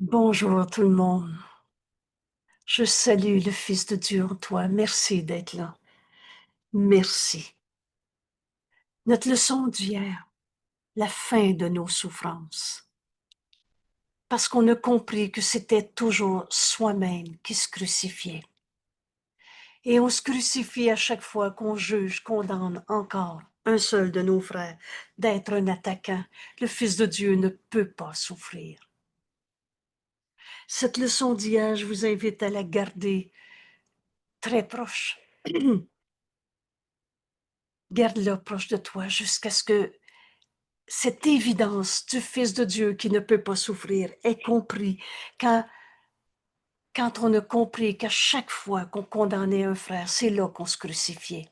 Bonjour tout le monde. Je salue le Fils de Dieu en toi. Merci d'être là. Merci. Notre leçon d'hier, la fin de nos souffrances. Parce qu'on a compris que c'était toujours soi-même qui se crucifiait. Et on se crucifie à chaque fois qu'on juge, condamne encore un seul de nos frères d'être un attaquant. Le Fils de Dieu ne peut pas souffrir. Cette leçon d'hier, je vous invite à la garder très proche. Garde-la proche de toi jusqu'à ce que cette évidence du Fils de Dieu qui ne peut pas souffrir est compris. Quand on a compris qu'à chaque fois qu'on condamnait un frère, c'est là qu'on se crucifiait.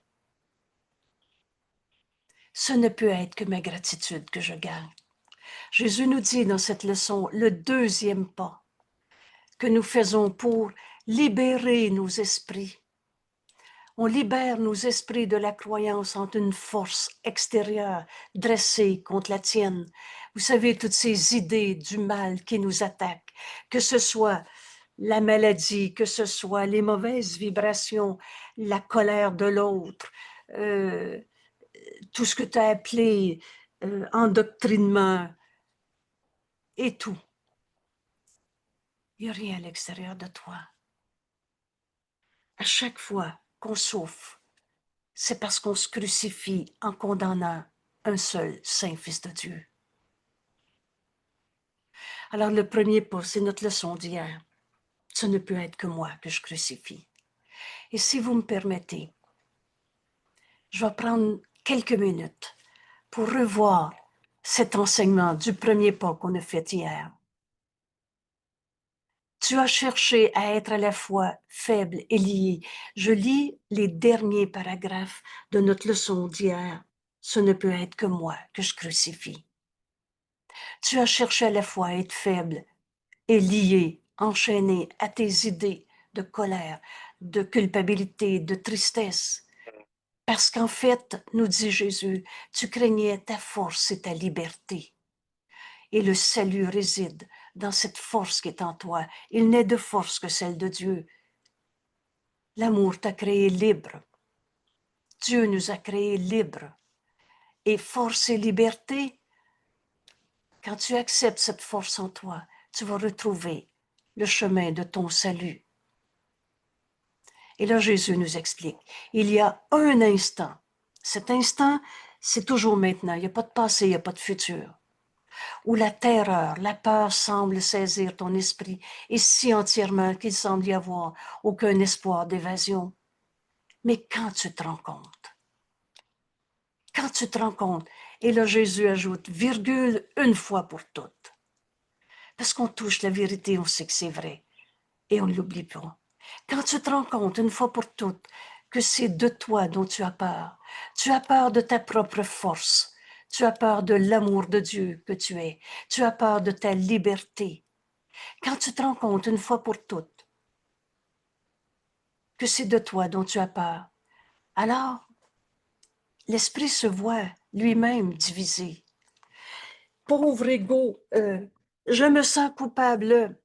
Ce ne peut être que ma gratitude que je gagne. Jésus nous dit dans cette leçon le deuxième pas que nous faisons pour libérer nos esprits. On libère nos esprits de la croyance en une force extérieure dressée contre la tienne. Vous savez, toutes ces idées du mal qui nous attaquent, que ce soit la maladie, que ce soit les mauvaises vibrations, la colère de l'autre, euh, tout ce que tu as appelé endoctrinement et tout. Il n'y a rien à l'extérieur de toi. À chaque fois qu'on souffre, c'est parce qu'on se crucifie en condamnant un seul Saint Fils de Dieu. Alors le premier pas, c'est notre leçon d'hier. Ce ne peut être que moi que je crucifie. Et si vous me permettez, je vais prendre quelques minutes pour revoir cet enseignement du premier pas qu'on a fait hier. Tu as cherché à être à la fois faible et lié. Je lis les derniers paragraphes de notre leçon d'hier. Ce ne peut être que moi que je crucifie. Tu as cherché à la fois à être faible et lié, enchaîné à tes idées de colère, de culpabilité, de tristesse. Parce qu'en fait, nous dit Jésus, tu craignais ta force et ta liberté. Et le salut réside dans cette force qui est en toi. Il n'est de force que celle de Dieu. L'amour t'a créé libre. Dieu nous a créés libres. Et force et liberté, quand tu acceptes cette force en toi, tu vas retrouver le chemin de ton salut. Et là, Jésus nous explique, il y a un instant. Cet instant, c'est toujours maintenant. Il n'y a pas de passé, il n'y a pas de futur. Où la terreur, la peur semble saisir ton esprit, et si entièrement qu'il semble y avoir aucun espoir d'évasion. Mais quand tu te rends compte, et là Jésus ajoute, virgule, une fois pour toutes. Parce qu'on touche la vérité, on sait que c'est vrai, et on ne l'oublie pas. Quand tu te rends compte, une fois pour toutes, que c'est de toi dont tu as peur de ta propre force, tu as peur de l'amour de Dieu que tu es, tu as peur de ta liberté. Quand tu te rends compte, une fois pour toutes, que c'est de toi dont tu as peur, alors l'esprit se voit lui-même divisé. Pauvre ego, je me sens coupable,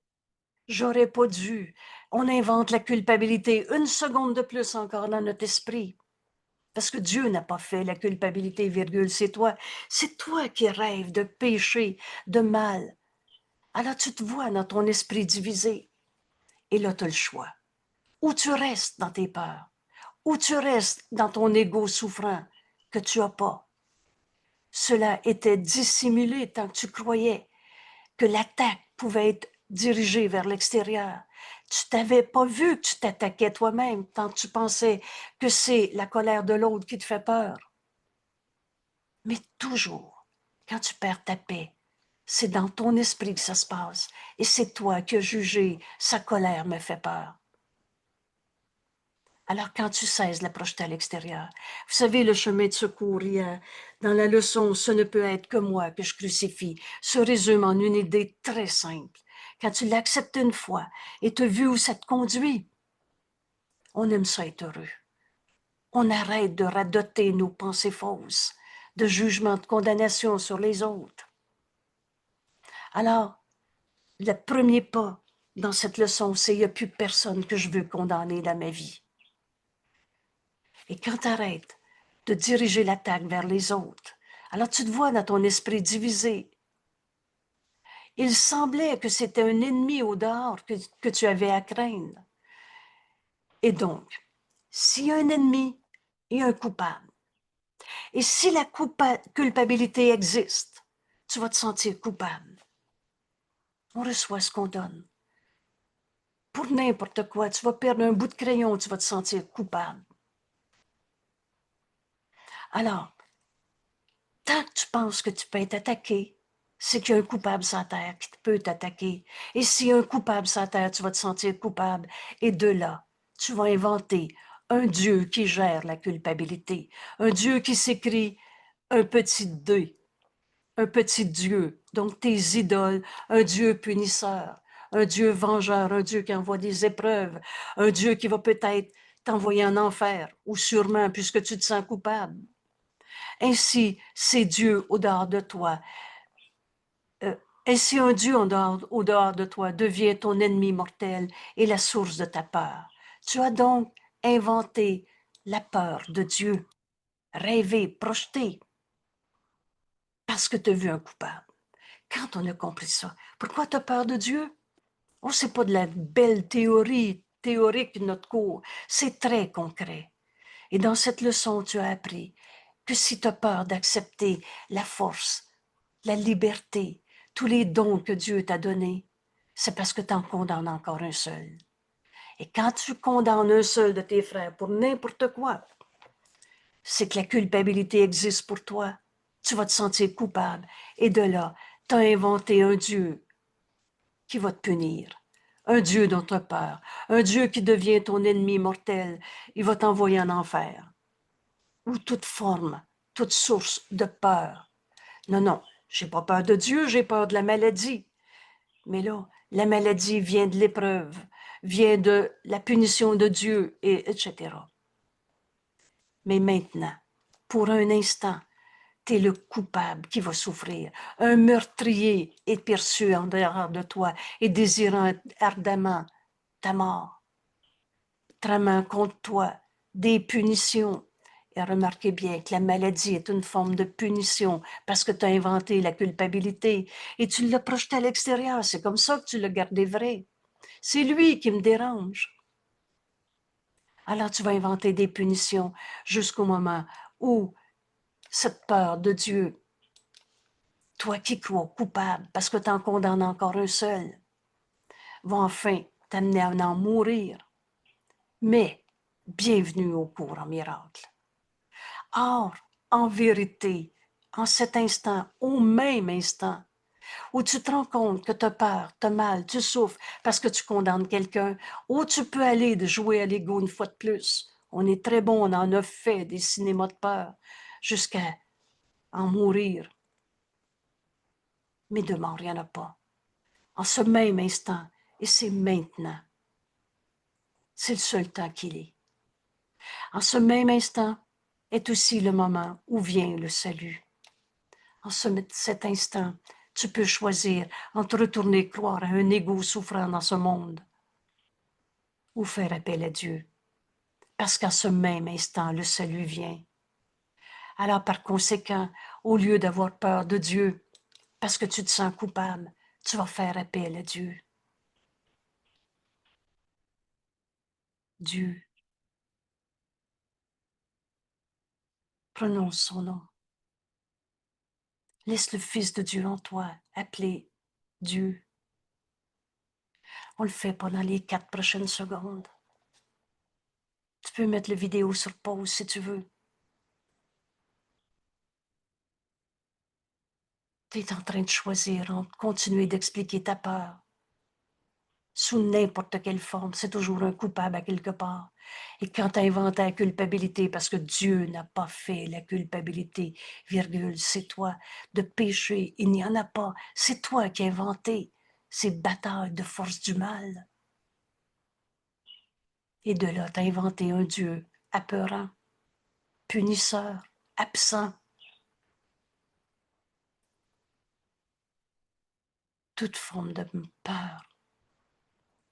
j'aurais pas dû. On invente la culpabilité une seconde de plus encore dans notre esprit. Parce que Dieu n'a pas fait la culpabilité, virgule, c'est toi. C'est toi qui rêves de péché, de mal. Alors tu te vois dans ton esprit divisé. Et là, tu as le choix. Ou tu restes dans tes peurs, ou tu restes dans ton ego souffrant que tu n'as pas. Cela était dissimulé tant que tu croyais que l'attaque pouvait être dirigée vers l'extérieur. Tu t'avais pas vu que tu t'attaquais toi-même tant que tu pensais que c'est la colère de l'autre qui te fait peur. Mais toujours, quand tu perds ta paix, c'est dans ton esprit que ça se passe. Et c'est toi qui as jugé, sa colère me fait peur. Alors, quand tu cesses de la projeter à l'extérieur, vous savez, le chemin de secours, dans la leçon, ce ne peut être que moi que je crucifie, se résume en une idée très simple. Quand tu l'acceptes une fois et tu as vu où ça te conduit, on aime ça être heureux. On arrête de radoter nos pensées fausses, de jugement, de condamnation sur les autres. Alors, le premier pas dans cette leçon, c'est il n'y a plus personne que je veux condamner dans ma vie. Et quand tu arrêtes de diriger l'attaque vers les autres, alors tu te vois dans ton esprit divisé. Il semblait que c'était un ennemi au dehors que tu avais à craindre. Et donc, s'il y a un ennemi, il y a un coupable. Et si la culpabilité existe, tu vas te sentir coupable. On reçoit ce qu'on donne. Pour n'importe quoi, tu vas perdre un bout de crayon, tu vas te sentir coupable. Alors, tant que tu penses que tu peux être attaqué, c'est qu'il y a un coupable sur la terre qui peut t'attaquer. Et s'il y a un coupable sur la terre, tu vas te sentir coupable. Et de là, tu vas inventer un Dieu qui gère la culpabilité, un Dieu qui s'écrit un petit D, un petit Dieu, donc tes idoles, un Dieu punisseur, un Dieu vengeur, un Dieu qui envoie des épreuves, un Dieu qui va peut-être t'envoyer en enfer, ou sûrement puisque tu te sens coupable. Ainsi, c'est Dieu au-dehors de toi. Ainsi, un Dieu au-dehors de toi devient ton ennemi mortel et la source de ta peur. Tu as donc inventé la peur de Dieu, rêvé, projeté, parce que tu as vu un coupable. Quand on a compris ça, pourquoi tu as peur de Dieu? Oh, c'est pas de la belle théorie théorique de notre cours, c'est très concret. Et dans cette leçon, tu as appris que si tu as peur d'accepter la force, la liberté, tous les dons que Dieu t'a donnés, c'est parce que tu en condamnes encore un seul. Et quand tu condamnes un seul de tes frères pour n'importe quoi, c'est que la culpabilité existe pour toi. Tu vas te sentir coupable. Et de là, tu as inventé un Dieu qui va te punir. Un Dieu dont tu as peur. Un Dieu qui devient ton ennemi mortel. Il va t'envoyer en enfer. Ou toute forme, toute source de peur. Non, non, j'ai pas peur de Dieu, j'ai peur de la maladie. Mais là, la maladie vient de l'épreuve, vient de la punition de Dieu, et etc. Mais maintenant, pour un instant, tu es le coupable qui va souffrir. Un meurtrier est perçu en dehors de toi et désirant ardemment ta mort, tramant contre toi des punitions. Et remarquez bien que la maladie est une forme de punition parce que tu as inventé la culpabilité et tu l'as projeté à l'extérieur. C'est comme ça que tu l'as gardé vrai. C'est lui qui me dérange. Alors tu vas inventer des punitions jusqu'au moment où cette peur de Dieu, toi qui crois coupable parce que tu en condamnes encore un seul, va enfin t'amener à en mourir. Mais bienvenue au cours en miracle. Or, en vérité, en cet instant, au même instant, où tu te rends compte que tu as peur, tu as mal, tu souffres parce que tu condamnes quelqu'un, où tu peux aller de jouer à l'ego une fois de plus. On est très bon, on en a fait des cinémas de peur jusqu'à en mourir. Mais de mort, il n'y en a pas. En ce même instant, et c'est maintenant. C'est le seul temps qu'il est. En ce même instant est aussi le moment où vient le salut. En cet instant, tu peux choisir entre retourner croire à un ego souffrant dans ce monde ou faire appel à Dieu. Parce qu'en ce même instant, le salut vient. Alors, par conséquent, au lieu d'avoir peur de Dieu, parce que tu te sens coupable, tu vas faire appel à Dieu. Dieu. Prononce son nom. Laisse le Fils de Dieu en toi appeler Dieu. On le fait pendant les 4 prochaines secondes. Tu peux mettre la vidéo sur pause si tu veux. Tu es en train de choisir entre continuer d'expliquer ta peur sous n'importe quelle forme. C'est toujours un coupable à quelque part. Et quand tu as inventé la culpabilité, parce que Dieu n'a pas fait la culpabilité, virgule, c'est toi, de péché, il n'y en a pas. C'est toi qui as inventé ces batailles de force du mal. Et de là, tu as inventé un Dieu apeurant, punisseur, absent. toute forme de peur,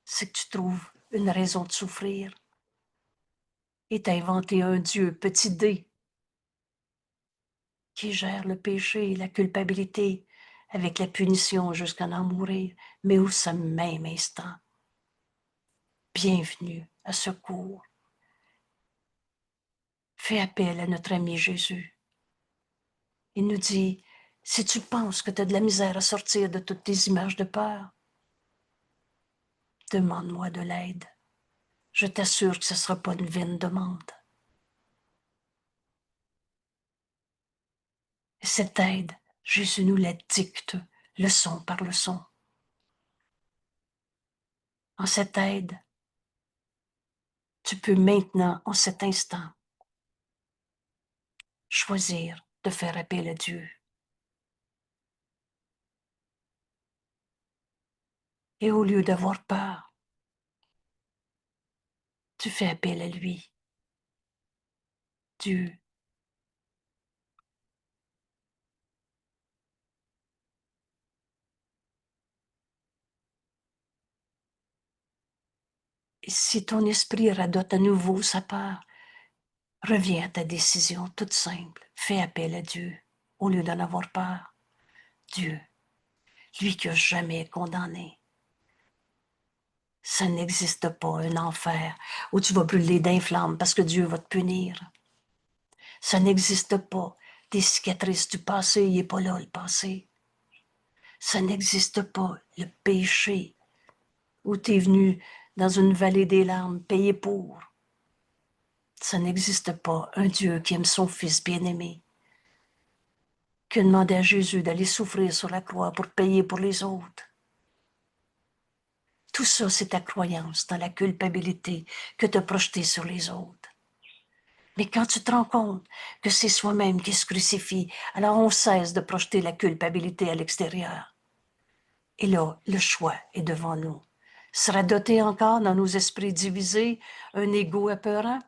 c'est que tu trouves une raison de souffrir et t'as inventé un Dieu petit d qui gère le péché et la culpabilité avec la punition jusqu'à en mourir, mais au ce même instant, bienvenue à secours. Fais appel à notre ami Jésus. Il nous dit, si tu penses que tu as de la misère à sortir de toutes tes images de peur, demande-moi de l'aide. Je t'assure que ce ne sera pas une vaine demande. Et cette aide, Jésus nous la dicte, leçon par leçon. En cette aide, tu peux maintenant, en cet instant, choisir de faire appel à Dieu. Et au lieu d'avoir peur, tu fais appel à lui. Dieu, et si ton esprit radote à nouveau sa peur, reviens à ta décision toute simple. Fais appel à Dieu au lieu d'en avoir peur. Dieu, lui qui n'a jamais condamné. Ça n'existe pas un enfer où tu vas brûler d'un flamme parce que Dieu va te punir. Ça n'existe pas des cicatrices du passé, il n'est pas là le passé. Ça n'existe pas le péché où tu es venu dans une vallée des larmes payer pour. Ça n'existe pas un Dieu qui aime son Fils bien-aimé, qui a demandé à Jésus d'aller souffrir sur la croix pour payer pour les autres. Tout ça, c'est ta croyance dans la culpabilité que tu as projetée sur les autres. Mais quand tu te rends compte que c'est soi-même qui se crucifie, alors on cesse de projeter la culpabilité à l'extérieur. Et là, le choix est devant nous. Sera doté encore dans nos esprits divisés un ego apeurant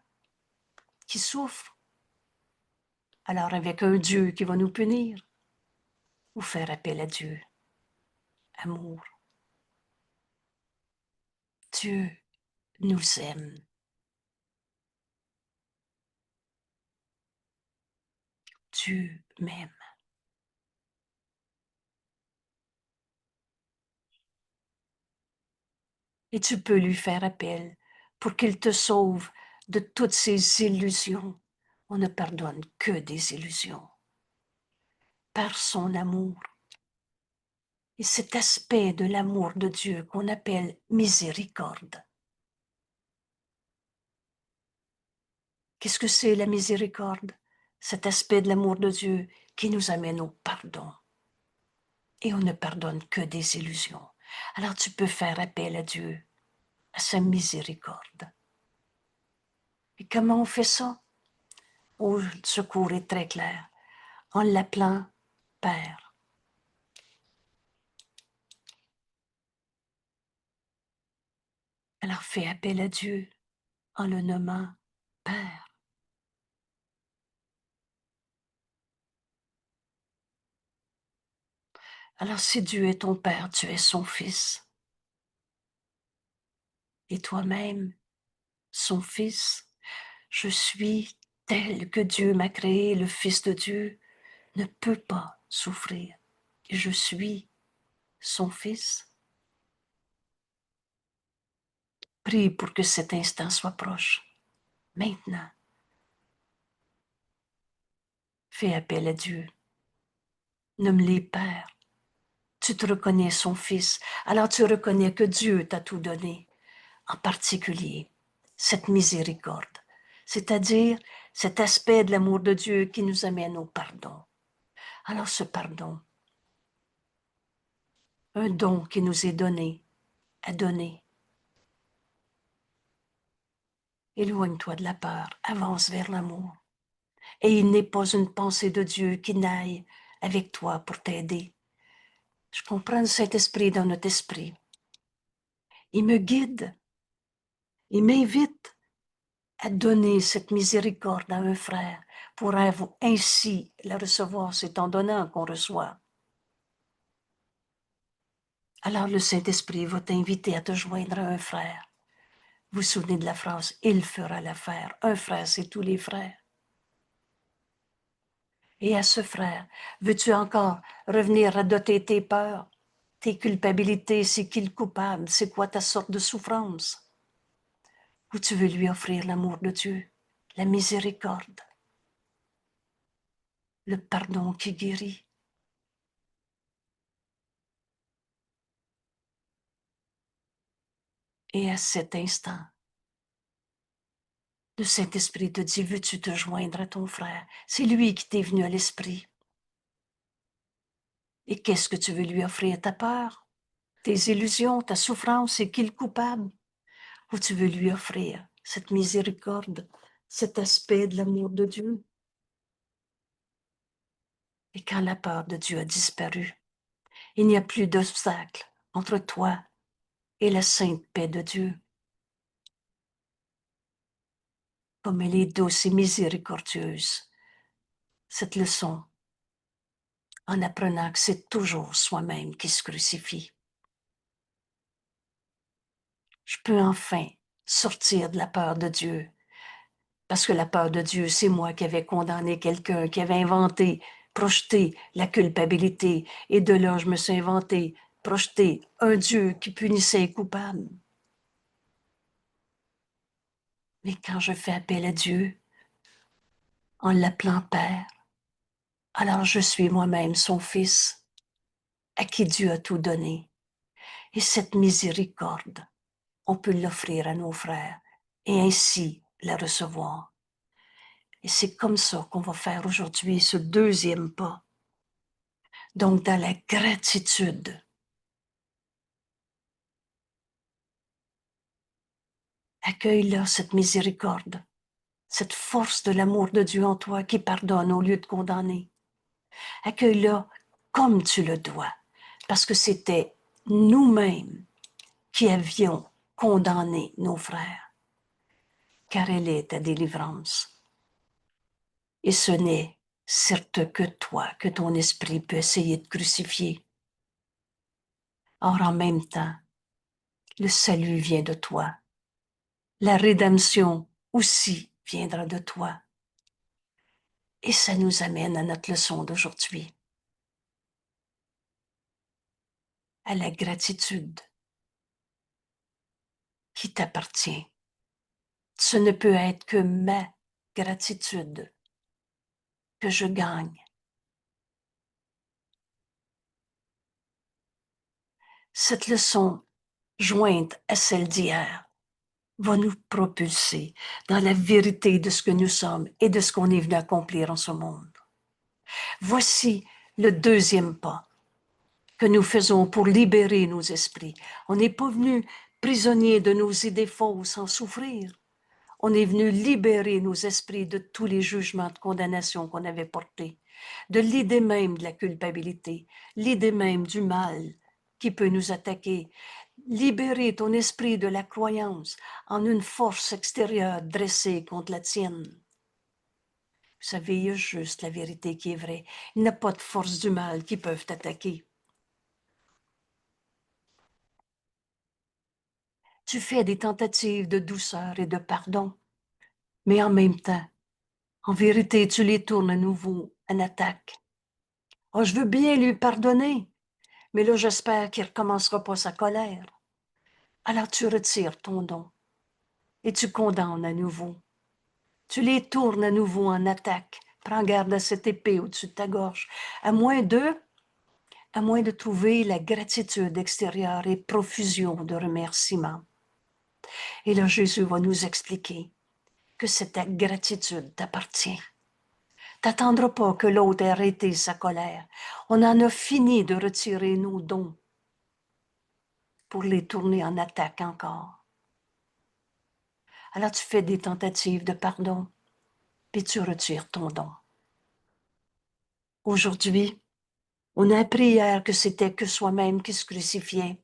qui souffre, alors avec un Dieu qui va nous punir, ou faire appel à Dieu. Amour. Dieu nous aime. Dieu m'aime. Et tu peux lui faire appel pour qu'il te sauve de toutes ces illusions. On ne pardonne que des illusions. Par son amour. Et cet aspect de l'amour de Dieu qu'on appelle miséricorde. Qu'est-ce que c'est la miséricorde? Cet aspect de l'amour de Dieu qui nous amène au pardon. Et on ne pardonne que des illusions. Alors tu peux faire appel à Dieu, à sa miséricorde. Et comment on fait ça? Oh, le secours est très clair. En l'appelant Père. Alors fais appel à Dieu en le nommant Père. Alors si Dieu est ton Père, tu es son Fils. Et toi-même, son Fils, je suis tel que Dieu m'a créé, le Fils de Dieu ne peut pas souffrir. Et je suis son Fils. Prie pour que cet instant soit proche. Maintenant, fais appel à Dieu. Nomme-les Père. Tu te reconnais son Fils, alors tu reconnais que Dieu t'a tout donné, en particulier cette miséricorde, c'est-à-dire cet aspect de l'amour de Dieu qui nous amène au pardon. Alors ce pardon, un don qui nous est donné, à donner. Éloigne-toi de la peur, avance vers l'amour. Et il n'est pas une pensée de Dieu qui naille avec toi pour t'aider. Je comprends le Saint-Esprit dans notre esprit. Il me guide. Il m'invite à donner cette miséricorde à un frère pour ainsi la recevoir. C'est en donnant qu'on reçoit. Alors le Saint-Esprit va t'inviter à te joindre à un frère. Vous vous souvenez de la phrase « Il fera l'affaire ». Un frère, c'est tous les frères. Et à ce frère, veux-tu encore revenir radoter tes peurs, tes culpabilités, c'est qui le coupable, c'est quoi ta sorte de souffrance? Ou tu veux lui offrir l'amour de Dieu, la miséricorde, le pardon qui guérit? Et à cet instant, le Saint-Esprit te dit, veux-tu te joindre à ton frère? C'est lui qui t'est venu à l'esprit. Et qu'est-ce que tu veux lui offrir? Ta peur, tes illusions, ta souffrance, c'est qui le coupable? Ou tu veux lui offrir cette miséricorde, cet aspect de l'amour de Dieu? Et quand la peur de Dieu a disparu, il n'y a plus d'obstacle entre toi et la sainte paix de Dieu. Comme elle est douce et miséricordieuse, cette leçon, en apprenant que c'est toujours soi-même qui se crucifie. Je peux enfin sortir de la peur de Dieu, parce que la peur de Dieu, c'est moi qui avais condamné quelqu'un, qui avait inventé, projeté la culpabilité, et de là, je me suis inventé, projeté un Dieu qui punissait les coupables. Mais quand je fais appel à Dieu, en l'appelant Père, alors je suis moi-même son Fils, à qui Dieu a tout donné. Et cette miséricorde, on peut l'offrir à nos frères et ainsi la recevoir. Et c'est comme ça qu'on va faire aujourd'hui ce deuxième pas. Donc, dans la gratitude, accueille-là cette miséricorde, cette force de l'amour de Dieu en toi qui pardonne au lieu de condamner. Accueille-la comme tu le dois, parce que c'était nous-mêmes qui avions condamné nos frères, car elle est ta délivrance. Et ce n'est certes que toi que ton esprit peut essayer de crucifier. Or, en même temps, le salut vient de toi. La rédemption aussi viendra de toi. Et ça nous amène à notre leçon d'aujourd'hui, à la gratitude qui t'appartient. Ce ne peut être que ma gratitude que je gagne. Cette leçon, jointe à celle d'hier, va nous propulser dans la vérité de ce que nous sommes et de ce qu'on est venu accomplir en ce monde. Voici le deuxième pas que nous faisons pour libérer nos esprits. On n'est pas venu prisonnier de nos idées fausses sans souffrir. On est venu libérer nos esprits de tous les jugements de condamnation qu'on avait portés, de l'idée même de la culpabilité, l'idée même du mal qui peut nous attaquer. Libérer ton esprit de la croyance en une force extérieure dressée contre la tienne. Vous savez, il y a juste la vérité qui est vraie. Il n'y a pas de force du mal qui peuvent t'attaquer. Tu fais des tentatives de douceur et de pardon, mais en même temps, en vérité, tu les tournes à nouveau en attaque. Oh, je veux bien lui pardonner, mais là, j'espère qu'il ne recommencera pas sa colère. Alors tu retires ton don et tu condamnes à nouveau. Tu les tournes à nouveau en attaque. Prends garde à cette épée au-dessus de ta gorge. À moins de trouver la gratitude extérieure et profusion de remerciements. Et là, Jésus va nous expliquer que cette gratitude t'appartient. T'attendras pas que l'autre ait arrêté sa colère. On en a fini de retirer nos dons pour les tourner en attaque encore. Alors tu fais des tentatives de pardon, puis tu retires ton don. Aujourd'hui, on a appris hier que c'était que soi-même qui se crucifiait.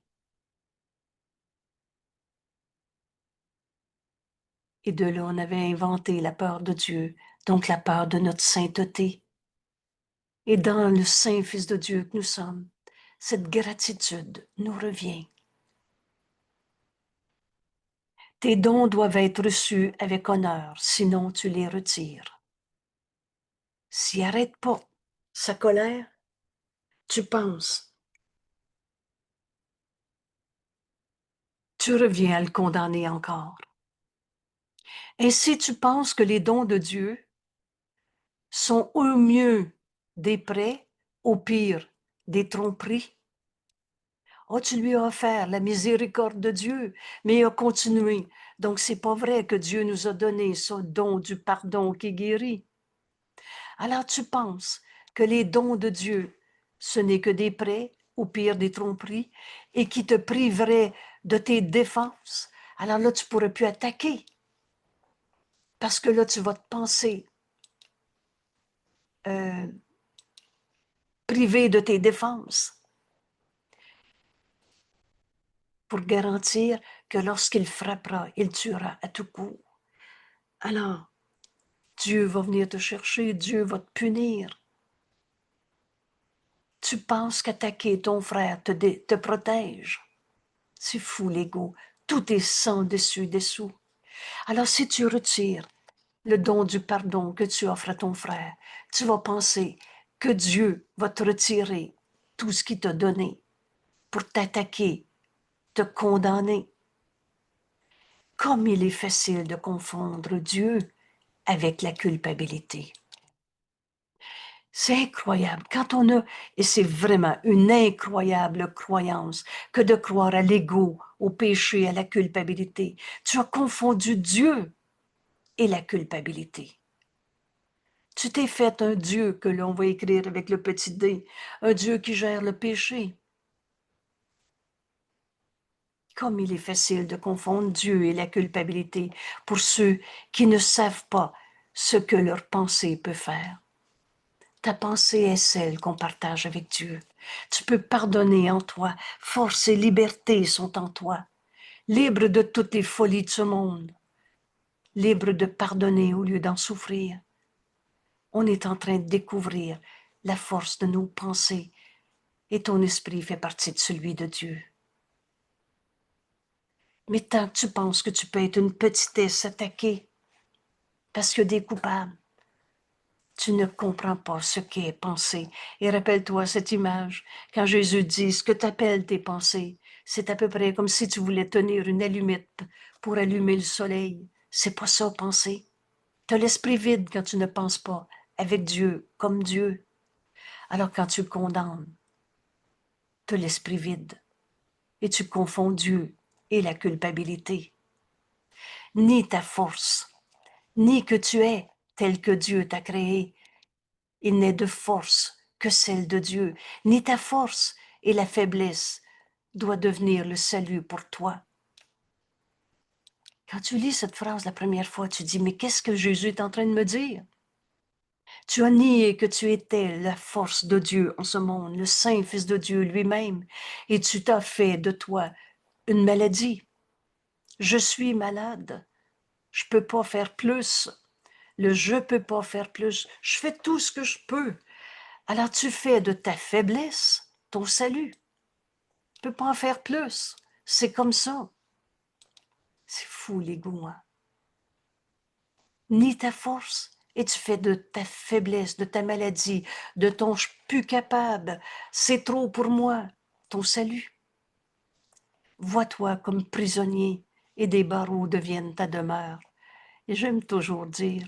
Et de là, on avait inventé la peur de Dieu, donc la peur de notre sainteté. Et dans le Saint Fils de Dieu que nous sommes, cette gratitude nous revient. Tes dons doivent être reçus avec honneur, sinon tu les retires. S'il n'arrête pas sa colère, tu penses, tu reviens à le condamner encore. Et si tu penses que les dons de Dieu sont au mieux des prêts, au pire des tromperies, oh, tu lui as offert la miséricorde de Dieu, mais il a continué. Donc, c'est pas vrai que Dieu nous a donné ce don du pardon qui guérit. Alors, tu penses que les dons de Dieu, ce n'est que des prêts, au pire des tromperies, et qui te priveraient de tes défenses. Alors là, tu pourrais plus attaquer. Parce que là, tu vas te penser privé de tes défenses. Pour garantir que lorsqu'il frappera, il tuera à tout coup. Alors, Dieu va venir te chercher, Dieu va te punir. Tu penses qu'attaquer ton frère te protège. C'est fou l'ego. Tout est sans dessus dessous. Alors si tu retires le don du pardon que tu offres à ton frère, tu vas penser que Dieu va te retirer tout ce qu'il t'a donné pour t'attaquer, te condamner. Comme il est facile de confondre Dieu avec la culpabilité. C'est incroyable. Quand on a, et c'est vraiment une incroyable croyance que de croire à l'ego, au péché, à la culpabilité. Tu as confondu Dieu et la culpabilité. Tu t'es fait un Dieu que l'on va écrire avec le petit D, un Dieu qui gère le péché. Comme il est facile de confondre Dieu et la culpabilité pour ceux qui ne savent pas ce que leur pensée peut faire. Ta pensée est celle qu'on partage avec Dieu. Tu peux pardonner en toi. Force et liberté sont en toi. Libre de toutes les folies de ce monde. Libre de pardonner au lieu d'en souffrir. On est en train de découvrir la force de nos pensées et ton esprit fait partie de celui de Dieu. Mais tant que tu penses que tu peux être une petitesse attaquée parce qu'il y a des coupables, tu ne comprends pas ce qu'est penser. Et rappelle-toi cette image, quand Jésus dit ce que tu appelles tes pensées, c'est à peu près comme si tu voulais tenir une allumette pour allumer le soleil. C'est pas ça, penser. Tu as l'esprit vide quand tu ne penses pas avec Dieu, comme Dieu. Alors quand tu condamnes, tu as l'esprit vide et tu confonds Dieu et la culpabilité. Ni ta force, ni que tu es tel que Dieu t'a créé, il n'est de force que celle de Dieu, ni ta force et la faiblesse doit devenir le salut pour toi. Quand tu lis cette phrase la première fois, tu dis, mais qu'est-ce que Jésus est en train de me dire? Tu as nié que tu étais la force de Dieu en ce monde, le Saint Fils de Dieu lui-même, et tu t'as fait de toi une maladie. Je suis malade, je peux pas faire plus. Le je peux pas faire plus, je fais tout ce que je peux. Alors tu fais de ta faiblesse ton salut. Tu peux pas en faire plus. C'est comme ça. C'est fou l'ego, hein? Ni ta force. Et tu fais de ta faiblesse, de ta maladie, de ton je suis plus capable, c'est trop pour moi, ton salut. Vois-toi comme prisonnier et des barreaux deviennent ta demeure. Et j'aime toujours dire,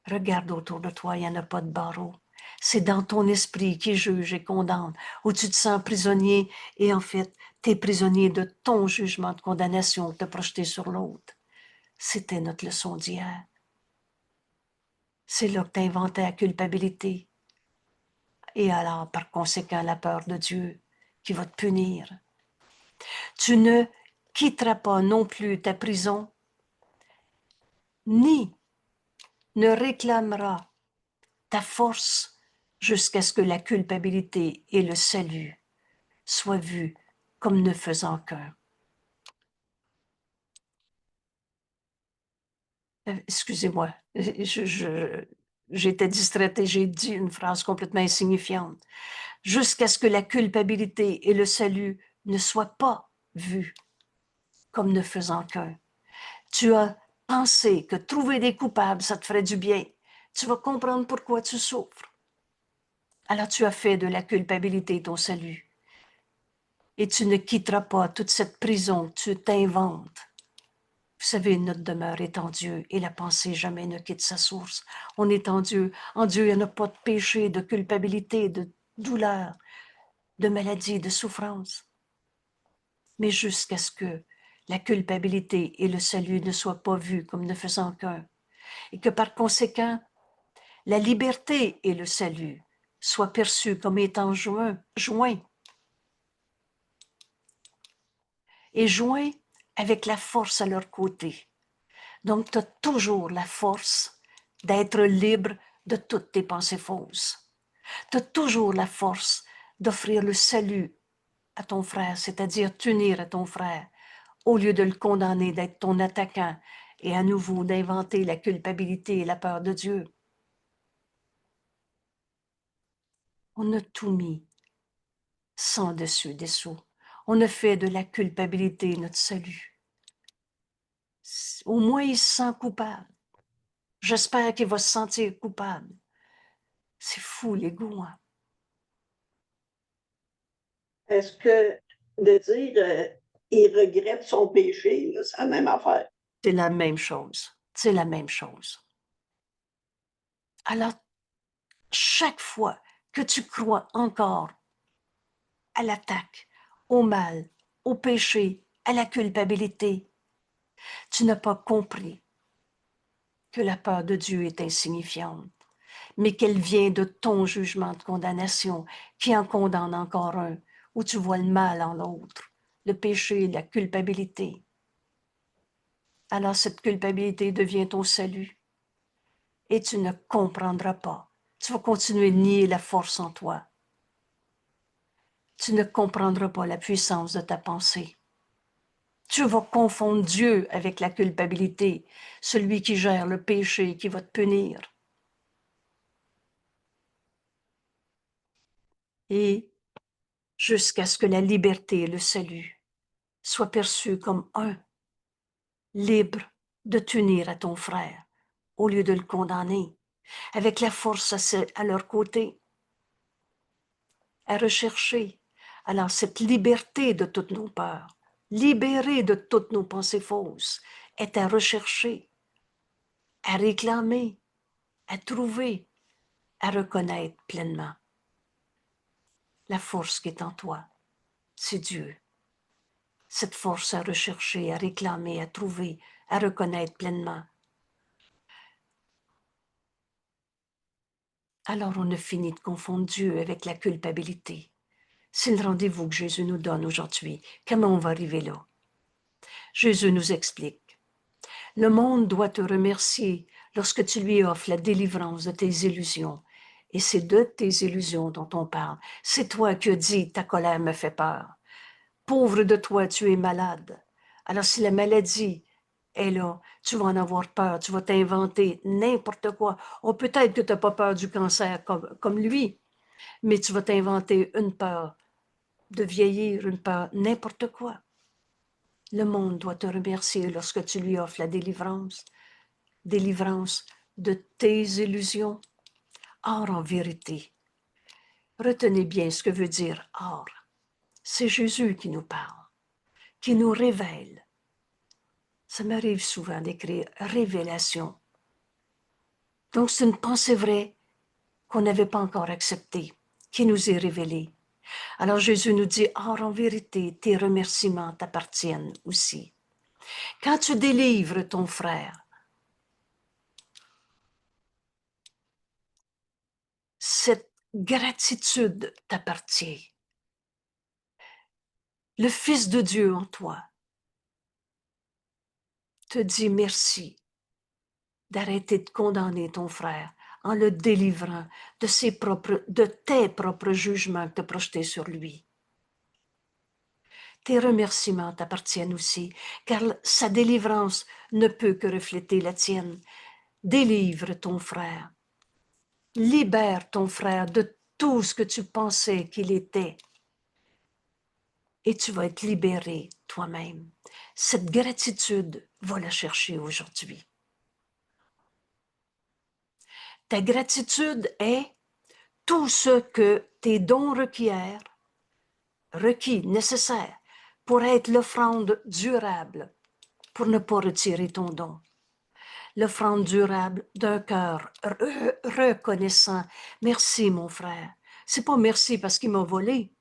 regarde autour de toi, il n'y en a pas de barreaux. C'est dans ton esprit qui juge et condamne, où tu te sens prisonnier et en fait, tu es prisonnier de ton jugement de condamnation que tu as projeté sur l'autre. C'était notre leçon d'hier. C'est là que tu as inventé la culpabilité. Et alors, par conséquent, la peur de Dieu qui va te punir. Tu ne quitteras pas non plus ta prison, ni ne réclameras ta force jusqu'à ce que la culpabilité et le salut soient vus comme ne faisant qu'un. Excusez-moi, j'étais distraite et j'ai dit une phrase complètement insignifiante. jusqu'à ce que la culpabilité et le salut ne soient pas vus comme ne faisant qu'un. Tu as pensé que trouver des coupables, ça te ferait du bien. Tu vas comprendre pourquoi tu souffres. Alors tu as fait de la culpabilité ton salut. Et tu ne quitteras pas toute cette prison que tu t'inventes. Vous savez, notre demeure est en Dieu et la pensée jamais ne quitte sa source. On est en Dieu. En Dieu, il n'y a pas de péché, de culpabilité, de douleur, de maladie, de souffrance. Mais jusqu'à ce que la culpabilité et le salut ne soient pas vus comme ne faisant qu'un, et que par conséquent, la liberté et le salut soient perçus comme étant joints et joints avec la force à leur côté. Donc, tu as toujours la force d'être libre de toutes tes pensées fausses. Tu as toujours la force d'offrir le salut à ton frère, c'est-à-dire t'unir à ton frère, au lieu de le condamner, d'être ton attaquant et à nouveau d'inventer la culpabilité et la peur de Dieu. On a tout mis sans dessus dessous. On a fait de la culpabilité notre salut. Au moins, il se sent coupable. J'espère qu'il va se sentir coupable. C'est fou, l'ego, hein? Est-ce que de dire il regrette son péché, là, c'est la même affaire? C'est la même chose. C'est la même chose. Alors, chaque fois que tu crois encore à l'attaque, au mal, au péché, à la culpabilité, tu n'as pas compris que la peur de Dieu est insignifiante, mais qu'elle vient de ton jugement de condamnation qui en condamne encore un, où tu vois le mal en l'autre, le péché, la culpabilité. Alors cette culpabilité devient ton salut et tu ne comprendras pas. Tu vas continuer de nier la force en toi. Tu ne comprendras pas la puissance de ta pensée. Tu vas confondre Dieu avec la culpabilité, celui qui gère le péché, qui va te punir. Et jusqu'à ce que la liberté et le salut soient perçus comme un, libre de t'unir à ton frère, au lieu de le condamner, avec la force à leur côté, à rechercher. Alors cette liberté de toutes nos peurs, libérée de toutes nos pensées fausses, est à rechercher, à réclamer, à trouver, à reconnaître pleinement. La force qui est en toi, c'est Dieu. Cette force à rechercher, à réclamer, à trouver, à reconnaître pleinement. Alors on a fini de confondre Dieu avec la culpabilité. C'est le rendez-vous que Jésus nous donne aujourd'hui. Comment on va arriver là? Jésus nous explique. Le monde doit te remercier lorsque tu lui offres la délivrance de tes illusions. Et c'est de tes illusions dont on parle. C'est toi qui as dit, ta colère me fait peur. Pauvre de toi, tu es malade. Alors si la maladie est là, tu vas en avoir peur, tu vas t'inventer n'importe quoi. Oh, peut-être que tu n'as pas peur du cancer comme lui, mais tu vas t'inventer une peur de vieillir, une peur, n'importe quoi. Le monde doit te remercier lorsque tu lui offres la délivrance de tes illusions. Or, en vérité, retenez bien ce que veut dire or. C'est Jésus qui nous parle, qui nous révèle. Ça m'arrive souvent d'écrire révélation. Donc, c'est une pensée vraie qu'on n'avait pas encore acceptée, qui nous est révélée. Alors Jésus nous dit, or en vérité, tes remerciements t'appartiennent aussi. Quand tu délivres ton frère, cette gratitude t'appartient. Le Fils de Dieu en toi te dit merci d'arrêter de condamner ton frère en le délivrant de tes propres jugements que tu as projetés sur lui. Tes remerciements t'appartiennent aussi, car sa délivrance ne peut que refléter la tienne. Délivre ton frère. Libère ton frère de tout ce que tu pensais qu'il était. Et tu vas être libéré toi-même. Cette gratitude, va la chercher aujourd'hui. Ta gratitude est tout ce que tes dons requièrent, nécessaires, pour être l'offrande durable, pour ne pas retirer ton don. L'offrande durable d'un cœur reconnaissant. Merci, mon frère. C'est pas merci parce qu'il m'a volé,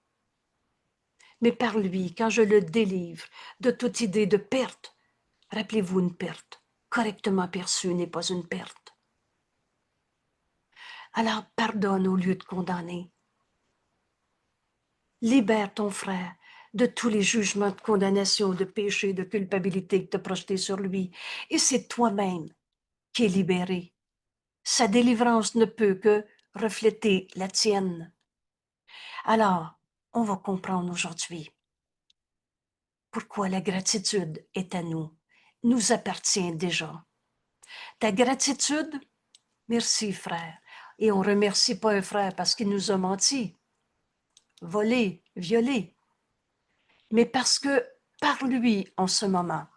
mais par lui, quand je le délivre de toute idée de perte. Rappelez-vous, une perte correctement perçue n'est pas une perte. Alors pardonne au lieu de condamner. Libère ton frère de tous les jugements de condamnation, de péché, de culpabilité que tu as projetés sur lui. Et c'est toi-même qui es libéré. Sa délivrance ne peut que refléter la tienne. Alors, on va comprendre aujourd'hui pourquoi la gratitude est à nous, nous appartient déjà. Ta gratitude, merci frère. Et on ne remercie pas un frère parce qu'il nous a menti, volé, violé, mais parce que par lui, en ce moment,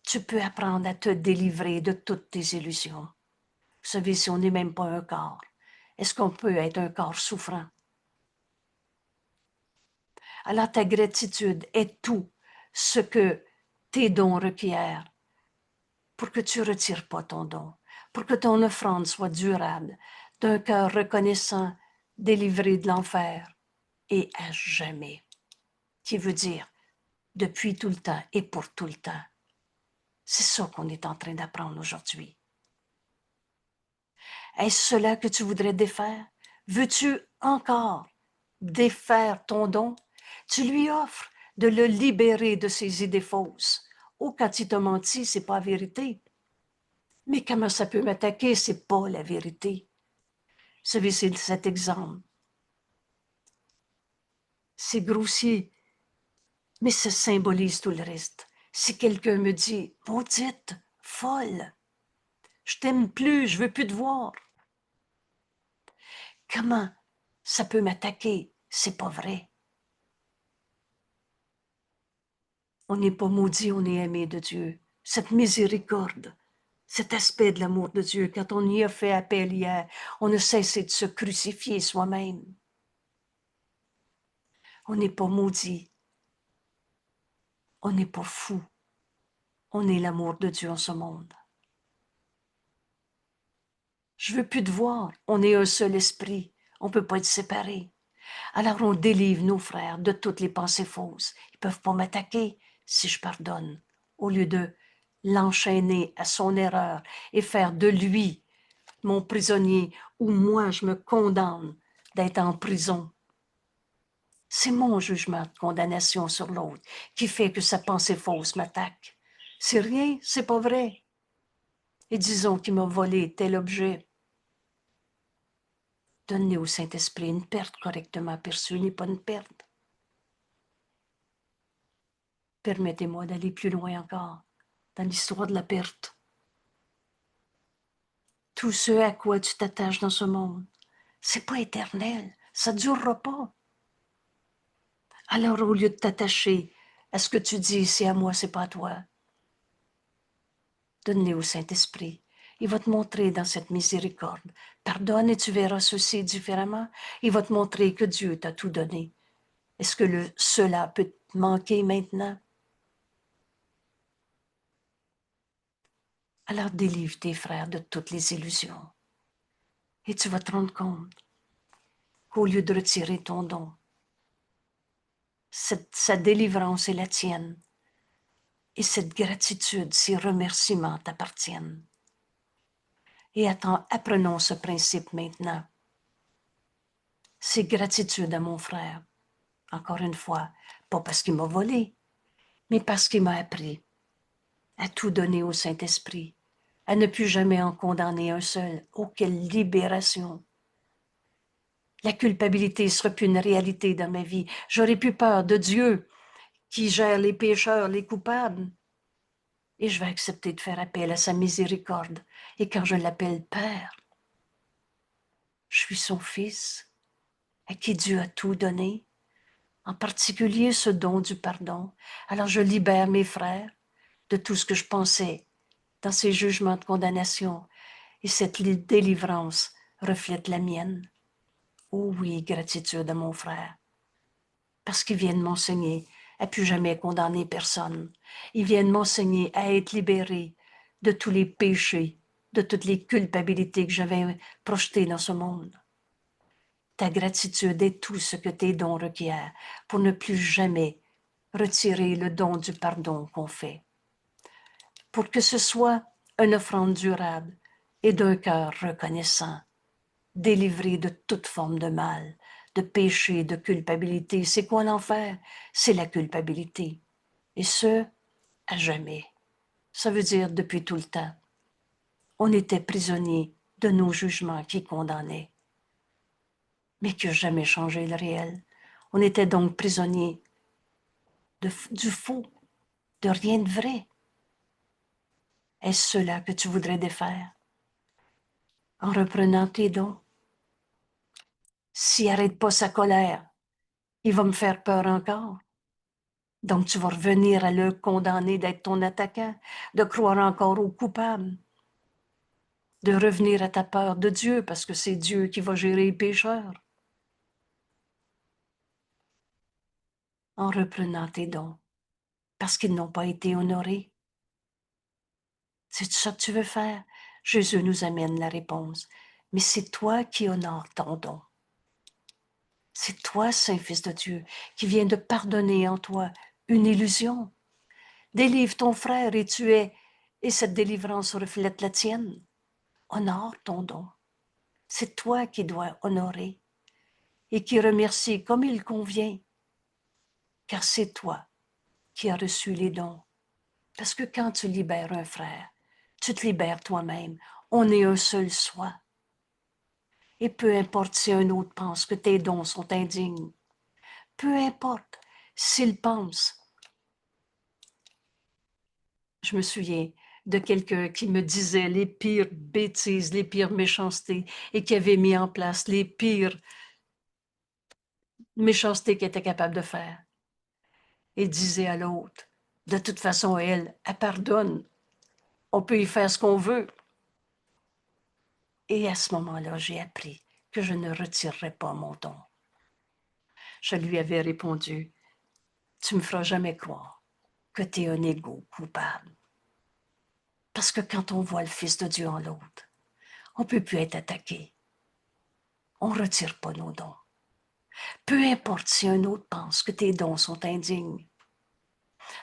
tu peux apprendre à te délivrer de toutes tes illusions. Vous savez, si on n'est même pas un corps, est-ce qu'on peut être un corps souffrant? Alors ta gratitude est tout ce que tes dons requièrent pour que tu ne retires pas ton don, pour que ton offrande soit durable, d'un cœur reconnaissant, délivré de l'enfer et à jamais. Qui veut dire depuis tout le temps et pour tout le temps. C'est ça qu'on est en train d'apprendre aujourd'hui. Est-ce cela que tu voudrais défaire? Veux-tu encore défaire ton don? Tu lui offres de le libérer de ses idées fausses. Oh, quand il t'a menti, c'est pas la vérité. Mais comment ça peut m'attaquer? C'est pas la vérité. Vous savez, c'est cet exemple. C'est grossier, mais ça symbolise tout le reste. Si quelqu'un me dit, maudite, folle, je t'aime plus, je veux plus te voir. Comment ça peut m'attaquer? C'est pas vrai. On n'est pas maudit, on est aimé de Dieu. Cette miséricorde, cet aspect de l'amour de Dieu, quand on y a fait appel hier, on a cessé de se crucifier soi-même. On n'est pas maudit. On n'est pas fou. On est l'amour de Dieu en ce monde. Je veux plus te voir. On est un seul esprit. On ne peut pas être séparés. Alors on délivre nos frères de toutes les pensées fausses. Ils ne peuvent pas m'attaquer si je pardonne, au lieu de l'enchaîner à son erreur et faire de lui mon prisonnier, ou moi je me condamne d'être en prison. C'est mon jugement de condamnation sur l'autre qui fait que sa pensée fausse m'attaque. C'est rien, c'est pas vrai. Et disons qu'il m'a volé tel objet. Donnez au Saint-Esprit une perte correctement perçue n'est pas une perte. Permettez-moi d'aller plus loin encore dans l'histoire de la perte. Tout ce à quoi tu t'attaches dans ce monde, c'est pas éternel, ça ne durera pas. Alors au lieu de t'attacher à ce que tu dis, c'est à moi, c'est pas à toi, donne-les au Saint-Esprit. Il va te montrer dans cette miséricorde. Pardonne et tu verras ceci différemment. Il va te montrer que Dieu t'a tout donné. Est-ce que cela peut te manquer maintenant? Alors délivre tes frères de toutes les illusions. Et tu vas te rendre compte qu'au lieu de retirer ton don, sa délivrance est la tienne. Et cette gratitude, ces remerciements t'appartiennent. Et apprenons ce principe maintenant. C'est gratitude à mon frère. Encore une fois, pas parce qu'il m'a volé, mais parce qu'il m'a appris à tout donner au Saint-Esprit, à ne plus jamais en condamner un seul. Oh, quelle libération! La culpabilité ne sera plus une réalité dans ma vie. J'aurai plus peur de Dieu qui gère les pécheurs, les coupables. Et je vais accepter de faire appel à sa miséricorde. Et quand je l'appelle Père, Je suis son fils, à qui Dieu a tout donné, en particulier ce don du pardon. Alors je libère mes frères de tout ce que je pensais dans ces jugements de condamnation, et cette délivrance reflète la mienne. Oh oui, gratitude à mon frère, parce qu'il vient de m'enseigner à plus jamais condamner personne. Il vient de m'enseigner à être libéré de tous les péchés, de toutes les culpabilités que j'avais projetées dans ce monde. Ta gratitude est tout ce que tes dons requièrent pour ne plus jamais retirer le don du pardon qu'on fait. Pour que ce soit une offrande durable et d'un cœur reconnaissant, délivré de toute forme de mal, de péché, de culpabilité. C'est quoi l'enfer? C'est la culpabilité. Et ce, à jamais. Ça veut dire depuis tout le temps. On était prisonniers de nos jugements qui condamnaient, mais qui n'ont jamais changé le réel. On était donc prisonniers du faux, de rien de vrai. Est-ce cela que tu voudrais défaire? En reprenant tes dons. S'il n'arrête pas sa colère, il va me faire peur encore. Donc tu vas revenir à le condamner d'être ton attaquant, de croire encore au coupable, de revenir à ta peur de Dieu, parce que c'est Dieu qui va gérer les pécheurs. En reprenant tes dons, parce qu'ils n'ont pas été honorés. C'est ça que tu veux faire? Jésus nous amène la réponse. Mais c'est toi qui honores ton don. C'est toi, Saint-Fils de Dieu, qui viens de pardonner en toi une illusion. Délivre ton frère et tu es, et cette délivrance reflète la tienne. Honore ton don. C'est toi qui dois honorer et qui remercie comme il convient, car c'est toi qui as reçu les dons. Parce que quand tu libères un frère, tu te libères toi-même. On est un seul soi. Et peu importe si un autre pense que tes dons sont indignes, peu importe s'il pense. Je me souviens de quelqu'un qui me disait les pires bêtises, les pires méchancetés et qui avait mis en place les pires méchancetés qu'il était capable de faire. Et disait à l'autre, de toute façon, elle pardonne. On peut y faire ce qu'on veut. Et à ce moment-là, j'ai appris que je ne retirerais pas mon don. Je lui avais répondu, tu me feras jamais croire que tu es un égo coupable. Parce que quand on voit le Fils de Dieu en l'autre, on ne peut plus être attaqué. On ne retire pas nos dons. Peu importe si un autre pense que tes dons sont indignes.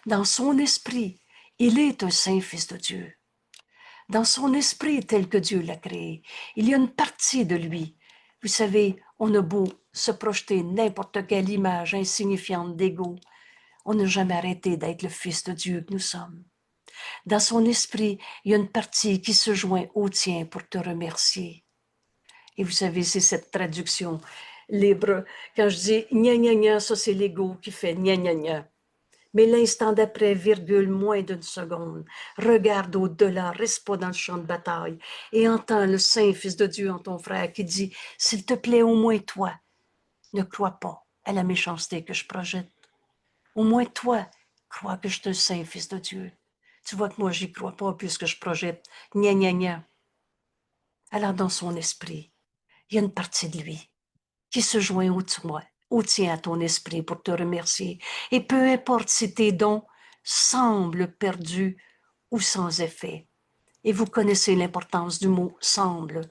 Dans son esprit, il est un saint Fils de Dieu. Dans son esprit tel que Dieu l'a créé, il y a une partie de lui. Vous savez, on a beau se projeter n'importe quelle image insignifiante d'ego, on n'a jamais arrêté d'être le Fils de Dieu que nous sommes. Dans son esprit, il y a une partie qui se joint au tien pour te remercier. Et vous savez, c'est cette traduction libre. Quand je dis gna gna gna, ça c'est l'ego qui fait gna gna gna. Mais l'instant d'après, virgule, moins d'une seconde, regarde au-delà, reste pas dans le champ de bataille et entends le Saint Fils de Dieu en ton frère qui dit, s'il te plaît, au moins toi, ne crois pas à la méchanceté que je projette. Au moins toi, crois que je suis un Saint Fils de Dieu. Tu vois que moi, j'y crois pas puisque je projette gna gna gna. Alors dans son esprit, il y a une partie de lui qui se joint au tien, à ton esprit pour te remercier. Et peu importe si tes dons semblent perdus ou sans effet. Et vous connaissez l'importance du mot semble.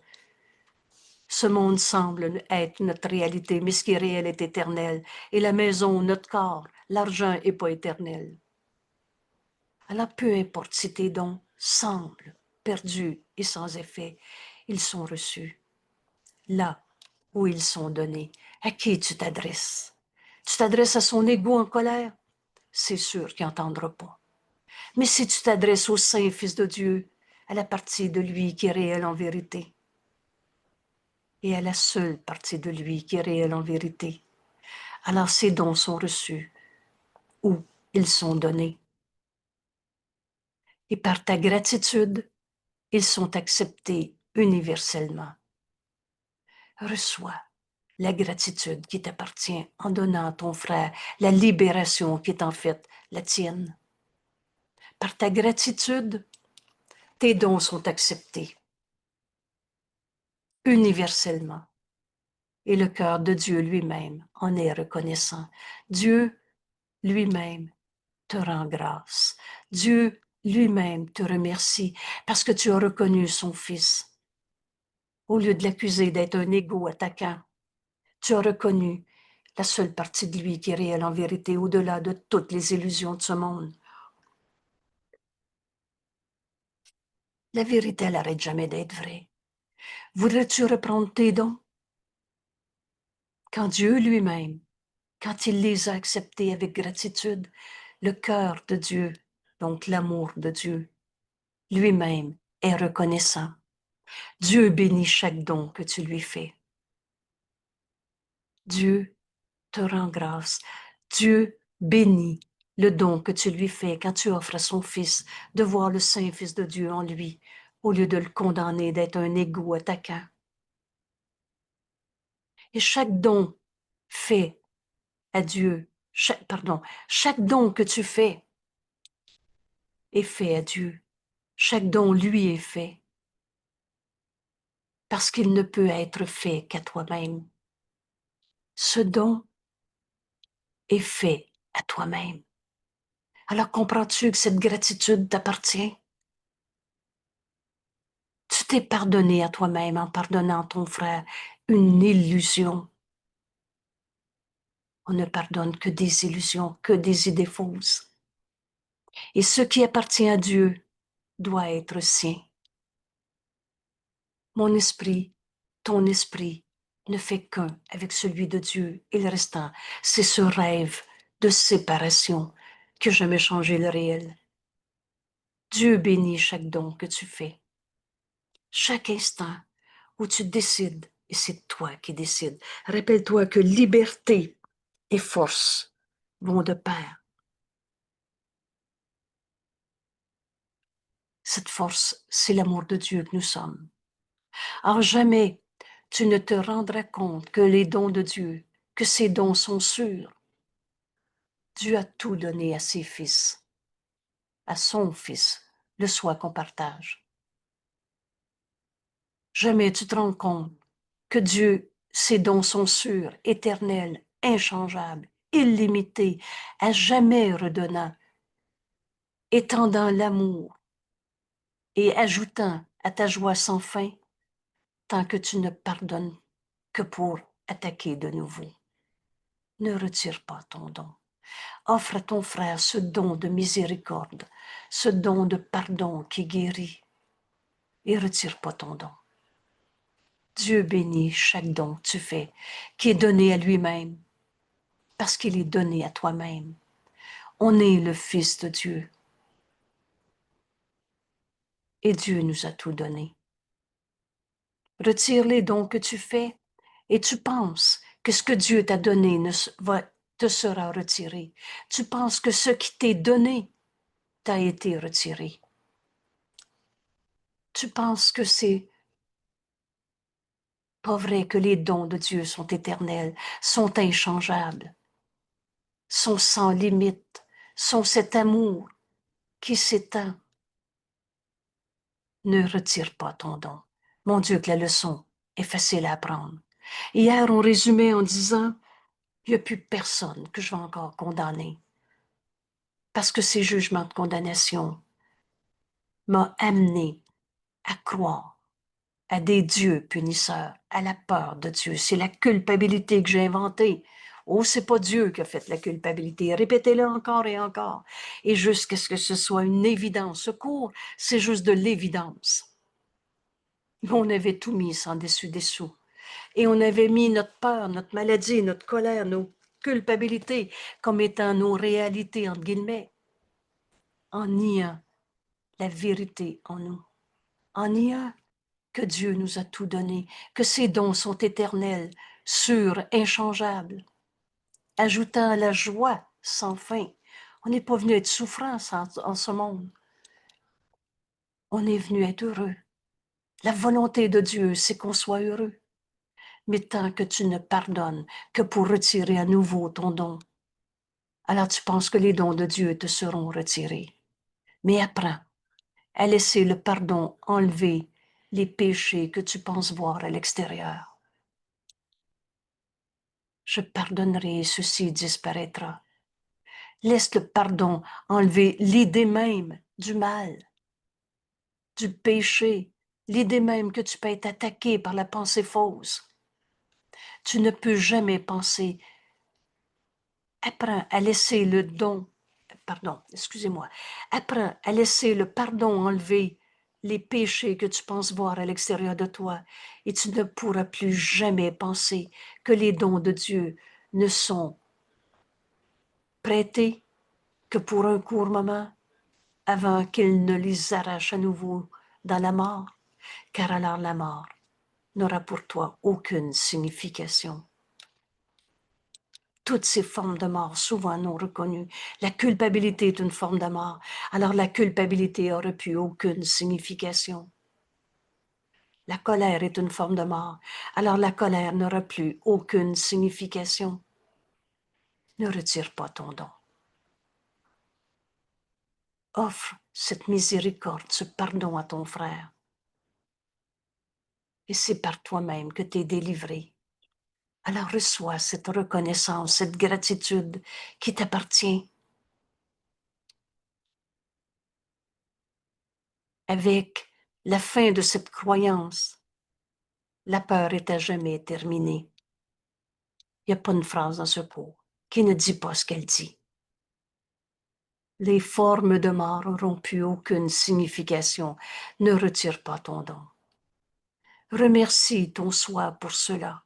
Ce monde semble être notre réalité, mais ce qui est réel est éternel. Et la maison, notre corps, l'argent n'est pas éternel. Alors peu importe si tes dons semblent perdus et sans effet, ils sont reçus. Là où ils sont donnés. À qui tu t'adresses? Tu t'adresses à son ego en colère? C'est sûr qu'il n'entendra pas. Mais si tu t'adresses au Saint Fils de Dieu, à la partie de lui qui est réelle en vérité, et à la seule partie de lui qui est réelle en vérité, alors ces dons sont reçus ou ils sont donnés. Et par ta gratitude, ils sont acceptés universellement. reçois la gratitude qui t'appartient en donnant à ton frère la libération qui est en fait la tienne. Par ta gratitude, tes dons sont acceptés universellement et le cœur de Dieu lui-même en est reconnaissant. Dieu lui-même te rend grâce. Dieu lui-même te remercie parce que tu as reconnu son Fils. Au lieu de l'accuser d'être un égo attaquant, tu as reconnu la seule partie de lui qui est réelle en vérité, au-delà de toutes les illusions de ce monde. La vérité, elle n'arrête jamais d'être vraie. Voudrais-tu reprendre tes dons? Quand Dieu lui-même, quand il les a acceptés avec gratitude, le cœur de Dieu, donc l'amour de Dieu, lui-même est reconnaissant. Dieu bénit chaque don que tu lui fais. Dieu te rend grâce. Dieu bénit le don que tu lui fais quand tu offres à son Fils de voir le Saint Fils de Dieu en lui, au lieu de le condamner d'être un égo attaquant. Et chaque don fait à Dieu, chaque don que tu fais est fait à Dieu. Chaque don lui est fait parce qu'il ne peut être fait qu'à toi-même. Ce don est fait à toi-même. Alors comprends-tu que cette gratitude t'appartient? Tu t'es pardonné à toi-même en pardonnant ton frère une illusion. On ne pardonne que des illusions, que des idées fausses. Et ce qui appartient à Dieu doit être sien. Mon esprit, ton esprit, ne fait qu'un avec celui de Dieu et le restant, c'est ce rêve de séparation que jamais changé le réel. Dieu bénit chaque don que tu fais. Chaque instant où tu décides, et c'est toi qui décides. Rappelle-toi que liberté et force vont de pair. Cette force, c'est l'amour de Dieu que nous sommes. Alors jamais tu ne te rendras compte que les dons de Dieu, que ces dons sont sûrs. Dieu a tout donné à ses fils, à son Fils, le soi qu'on partage. Jamais tu te rends compte que Dieu, ses dons sont sûrs, éternels, inchangeables, illimités, à jamais redonnant, étendant l'amour et ajoutant à ta joie sans fin, tant que tu ne pardonnes que pour attaquer de nouveau. Ne retire pas ton don. Offre à ton frère ce don de miséricorde, ce don de pardon qui guérit, et retire pas ton don. Dieu bénit chaque don que tu fais, qui est donné à lui-même, parce qu'il est donné à toi-même. On est le Fils de Dieu. Et Dieu nous a tout donné. Retire les dons que tu fais et tu penses que ce que Dieu t'a donné te sera retiré. Tu penses que ce qui t'est donné t'a été retiré. Tu penses que c'est pas vrai que les dons de Dieu sont éternels, sont inchangeables, sont sans limite, sont cet amour qui s'étend. Ne retire pas ton don. Mon Dieu, que la leçon est facile à apprendre. Hier, on résumait en disant, il n'y a plus personne que je vais encore condamner. Parce que ces jugements de condamnation m'ont amené à croire à des dieux punisseurs, à la peur de Dieu. C'est la culpabilité que j'ai inventée. Oh, c'est pas Dieu qui a fait la culpabilité. Répétez-le encore et encore. Et jusqu'à ce que ce soit une évidence. Ce cours, c'est juste de l'évidence. On avait tout mis sans dessus-dessous. Et on avait mis notre peur, notre maladie, notre colère, nos culpabilités comme étant nos réalités, entre guillemets, en niant la vérité en nous, en niant que Dieu nous a tout donné, que ses dons sont éternels, sûrs, inchangeables, ajoutant la joie sans fin. On n'est pas venu être souffrant en ce monde. On est venu être heureux. La volonté de Dieu, c'est qu'on soit heureux. Mais tant que tu ne pardonnes que pour retirer à nouveau ton don, alors tu penses que les dons de Dieu te seront retirés. Mais apprends à laisser le pardon enlever les péchés que tu penses voir à l'extérieur. Je pardonnerai et ceci disparaîtra. Laisse le pardon enlever l'idée même du mal, du péché, l'idée même que tu peux être attaqué par la pensée fausse. Tu ne peux jamais penser. Apprends à laisser le don, excusez-moi, apprends à laisser le pardon enlever les péchés que tu penses voir à l'extérieur de toi et tu ne pourras plus jamais penser que les dons de Dieu ne sont prêtés que pour un court moment avant qu'il ne les arrache à nouveau dans la mort, car alors la mort n'aura pour toi aucune signification. Toutes ces formes de mort, souvent non reconnues. La culpabilité est une forme de mort. Alors la culpabilité n'aurait plus aucune signification. La colère est une forme de mort. Alors la colère n'aura plus aucune signification. Ne retire pas ton don. Offre cette miséricorde, ce pardon à ton frère. Et c'est par toi-même que tu es délivré. Alors reçois cette reconnaissance, cette gratitude qui t'appartient. Avec la fin de cette croyance, la peur est à jamais terminée. Il n'y a pas une phrase dans ce cours qui ne dit pas ce qu'elle dit. Les formes de mort n'auront plus aucune signification. Ne retire pas ton don. Remercie ton soi pour cela.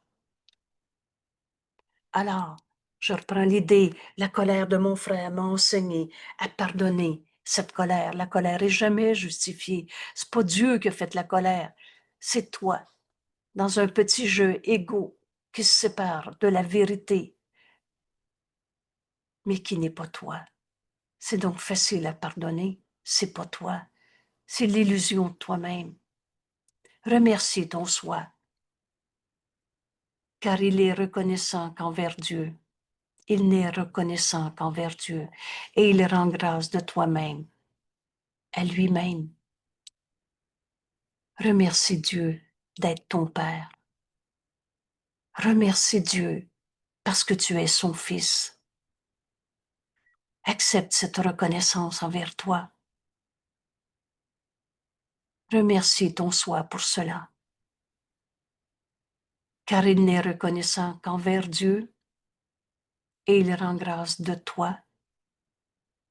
Alors, je reprends l'idée, la colère de mon frère m'a enseigné à pardonner cette colère. La colère est jamais justifiée. C'est pas Dieu qui a fait la colère, c'est toi, dans un petit jeu égaux qui se sépare de la vérité, mais qui n'est pas toi. C'est donc facile à pardonner, c'est pas toi, c'est l'illusion de toi-même. Remercie ton soi, car il est reconnaissant qu'envers Dieu, il n'est reconnaissant qu'envers Dieu, et il rend grâce de toi-même à lui-même. Remercie Dieu d'être ton Père. Remercie Dieu parce que tu es son Fils. Accepte cette reconnaissance envers toi. Remercie ton soi pour cela, car il n'est reconnaissant qu'envers Dieu et il rend grâce de toi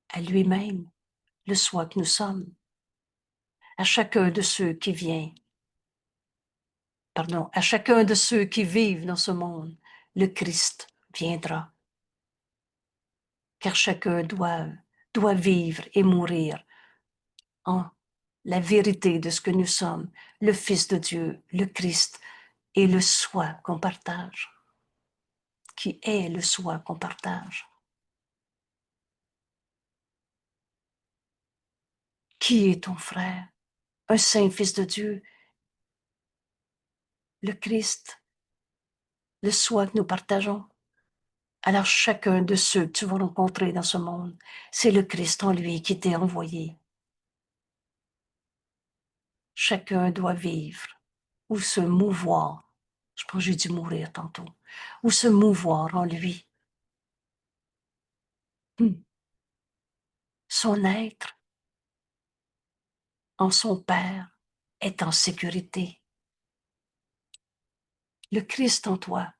à lui-même, le soi que nous sommes, à chacun de ceux qui vient, à chacun de ceux qui vivent dans ce monde, le Christ viendra, car chacun doit vivre et mourir en la vérité de ce que nous sommes, le Fils de Dieu, le Christ, et le soi qu'on partage, qui est le soi qu'on partage. Qui est ton frère? Un saint Fils de Dieu, le Christ, le soi que nous partageons. Alors chacun de ceux que tu vas rencontrer dans ce monde, c'est le Christ en lui qui t'est envoyé. Chacun doit vivre ou se mouvoir. Je pense que j'ai dû mourir tantôt. Ou se mouvoir en lui. Son être en son Père est en sécurité. Le Christ en toi,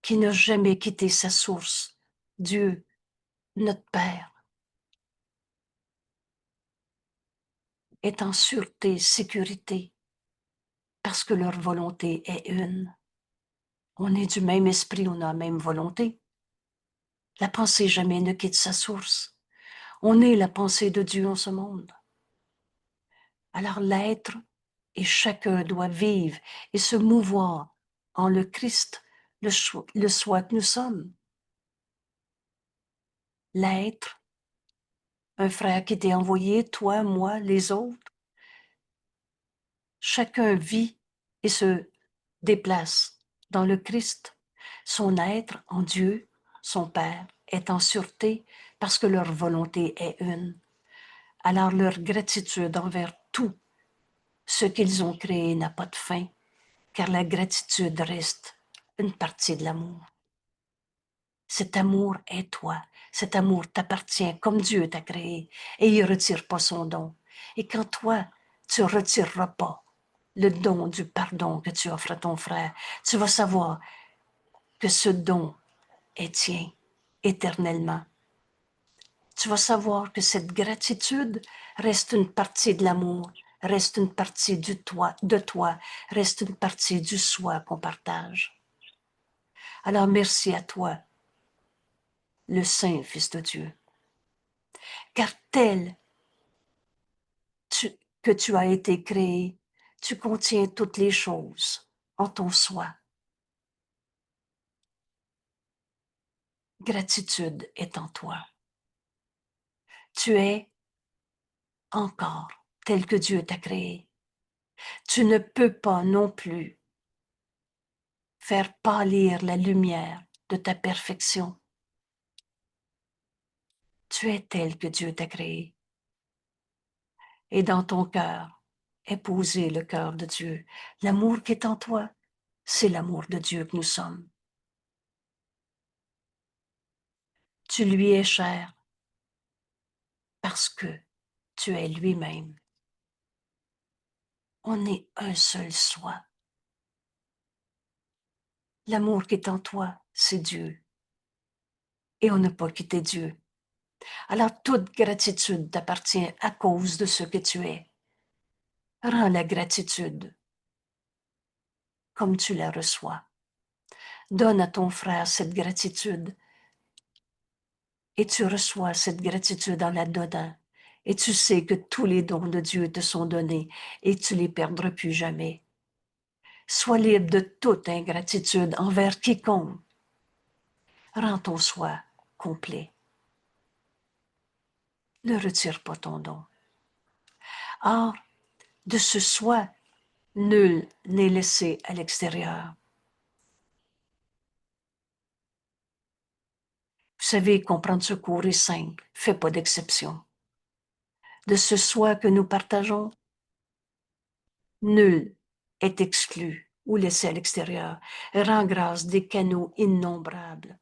qui n'a jamais quitté sa source, Dieu, notre Père, est en sûreté, sécurité, parce que leur volonté est une. On est du même esprit, on a la même volonté. La pensée jamais ne quitte sa source. On est la pensée de Dieu en ce monde. Alors l'être, et chacun doit vivre et se mouvoir en le Christ, le soi que nous sommes. L'être, un frère qui t'est envoyé, toi, moi, les autres. Chacun vit et se déplace dans le Christ. Son être en Dieu, son Père, est en sûreté parce que leur volonté est une. Alors leur gratitude envers tout ce qu'ils ont créé n'a pas de fin, car la gratitude reste une partie de l'amour. Cet amour est toi, cet amour t'appartient comme Dieu t'a créé et il ne retire pas son don. Et quand toi, tu ne retireras pas le don du pardon que tu offres à ton frère, tu vas savoir que ce don est tien éternellement. Tu vas savoir que cette gratitude reste une partie de l'amour, reste une partie de toi, reste une partie du soi qu'on partage. Alors merci à toi, le Saint Fils de Dieu, car tel que tu as été créé, tu contiens toutes les choses en ton soi. Gratitude est en toi. Tu es encore tel que Dieu t'a créé. Tu ne peux pas non plus faire pâlir la lumière de ta perfection. Tu es tel que Dieu t'a créé. Et dans ton cœur est posé le cœur de Dieu. L'amour qui est en toi, c'est l'amour de Dieu que nous sommes. Tu lui es cher parce que tu es lui-même. On est un seul soi. L'amour qui est en toi, c'est Dieu. Et on n'a pas quitté Dieu. Alors toute gratitude t'appartient à cause de ce que tu es. Rends la gratitude comme tu la reçois. Donne à ton frère cette gratitude et tu reçois cette gratitude en la donnant. Et tu sais que tous les dons de Dieu te sont donnés et tu les perdras plus jamais. Sois libre de toute ingratitude envers quiconque. Rends ton soi complet. Ne retire pas ton don. Or, de ce soi, nul n'est laissé à l'extérieur. Vous savez, comprendre ce cours est simple, fais pas d'exception. De ce soi que nous partageons, nul est exclu ou laissé à l'extérieur. Rends grâce des canaux innombrables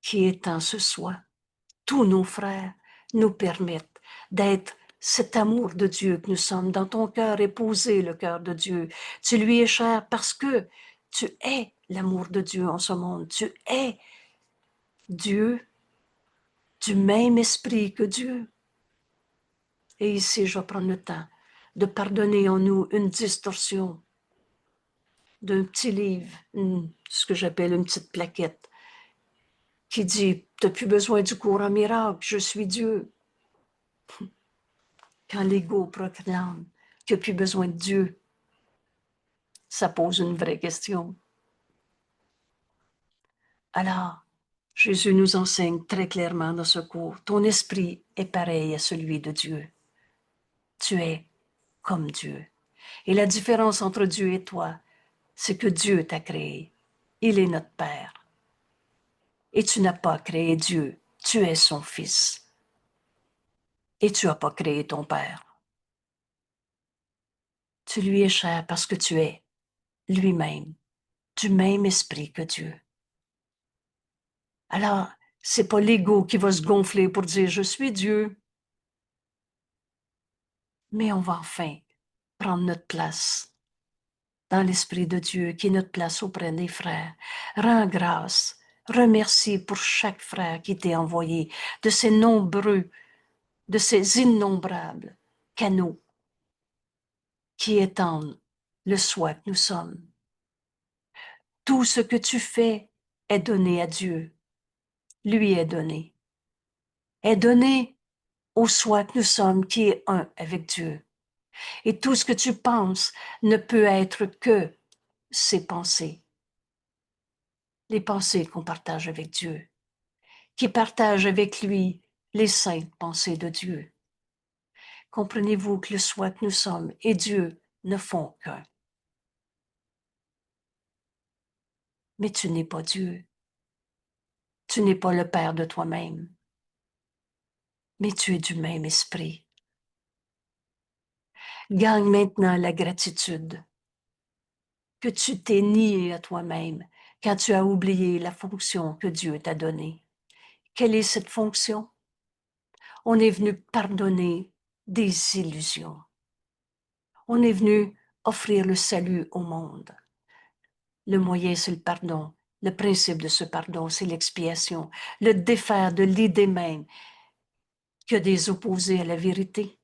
qui étant ce soi. Tous nos frères nous permettent d'être cet amour de Dieu que nous sommes. Dans ton cœur est posé le cœur de Dieu. Tu lui es cher parce que tu es l'amour de Dieu en ce monde. Tu es Dieu, du même esprit que Dieu. Et ici, je vais prendre le temps de pardonner en nous une distorsion d'un petit livre, ce que j'appelle une petite plaquette, qui dit « T'as plus besoin du courant miracle, je suis Dieu ». Quand l'ego proclame qu'il n'y a plus besoin de Dieu, ça pose une vraie question. Alors, Jésus nous enseigne très clairement dans ce cours, ton esprit est pareil à celui de Dieu. Tu es comme Dieu. Et la différence entre Dieu et toi, c'est que Dieu t'a créé. Il est notre Père. Et tu n'as pas créé Dieu, tu es son Fils. Et tu n'as pas créé ton Père. Tu lui es cher parce que tu es lui-même, du même esprit que Dieu. Alors, c'est pas l'ego qui va se gonfler pour dire je suis Dieu, mais on va enfin prendre notre place dans l'esprit de Dieu qui est notre place auprès des frères. Rends grâce, remercie pour chaque frère qui t'est envoyé, de ces nombreux, de ces innombrables canaux qui étendent le soi que nous sommes. Tout ce que tu fais est donné à Dieu, lui est donné au soi que nous sommes qui est un avec Dieu. Et tout ce que tu penses ne peut être que ses pensées, les pensées qu'on partage avec Dieu, qui partage avec lui les saintes pensées de Dieu. Comprenez-vous que le soi que nous sommes et Dieu ne font qu'un. mais tu n'es pas Dieu. Tu n'es pas le Père de toi-même, mais tu es du même esprit. Gagne maintenant la gratitude que tu t'es nié à toi-même quand tu as oublié la fonction que Dieu t'a donnée. Quelle est cette fonction? On est venu pardonner des illusions. On est venu offrir le salut au monde. Le moyen, c'est le pardon. Le principe de ce pardon, c'est l'expiation. Le défaire de l'idée même que des opposés à la vérité.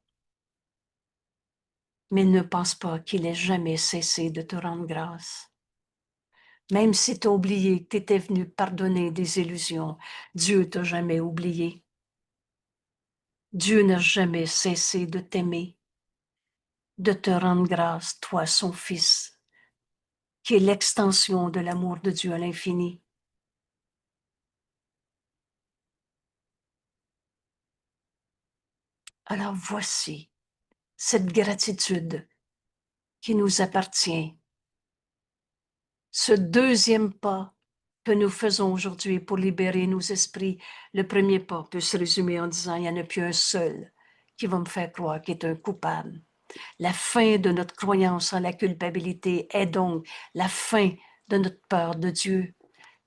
Mais ne pense pas qu'il ait jamais cessé de te rendre grâce. Même si tu as oublié que tu étais venu pardonner des illusions, Dieu t'a jamais oublié. Dieu n'a jamais cessé de t'aimer, de te rendre grâce, toi, son Fils, qui est l'extension de l'amour de Dieu à l'infini. Alors voici cette gratitude qui nous appartient. Ce deuxième pas que nous faisons aujourd'hui pour libérer nos esprits, le premier pas peut se résumer en disant, il n'y en a plus un seul qui va me faire croire qu'il est un coupable. La fin de notre croyance en la culpabilité est donc la fin de notre peur de Dieu,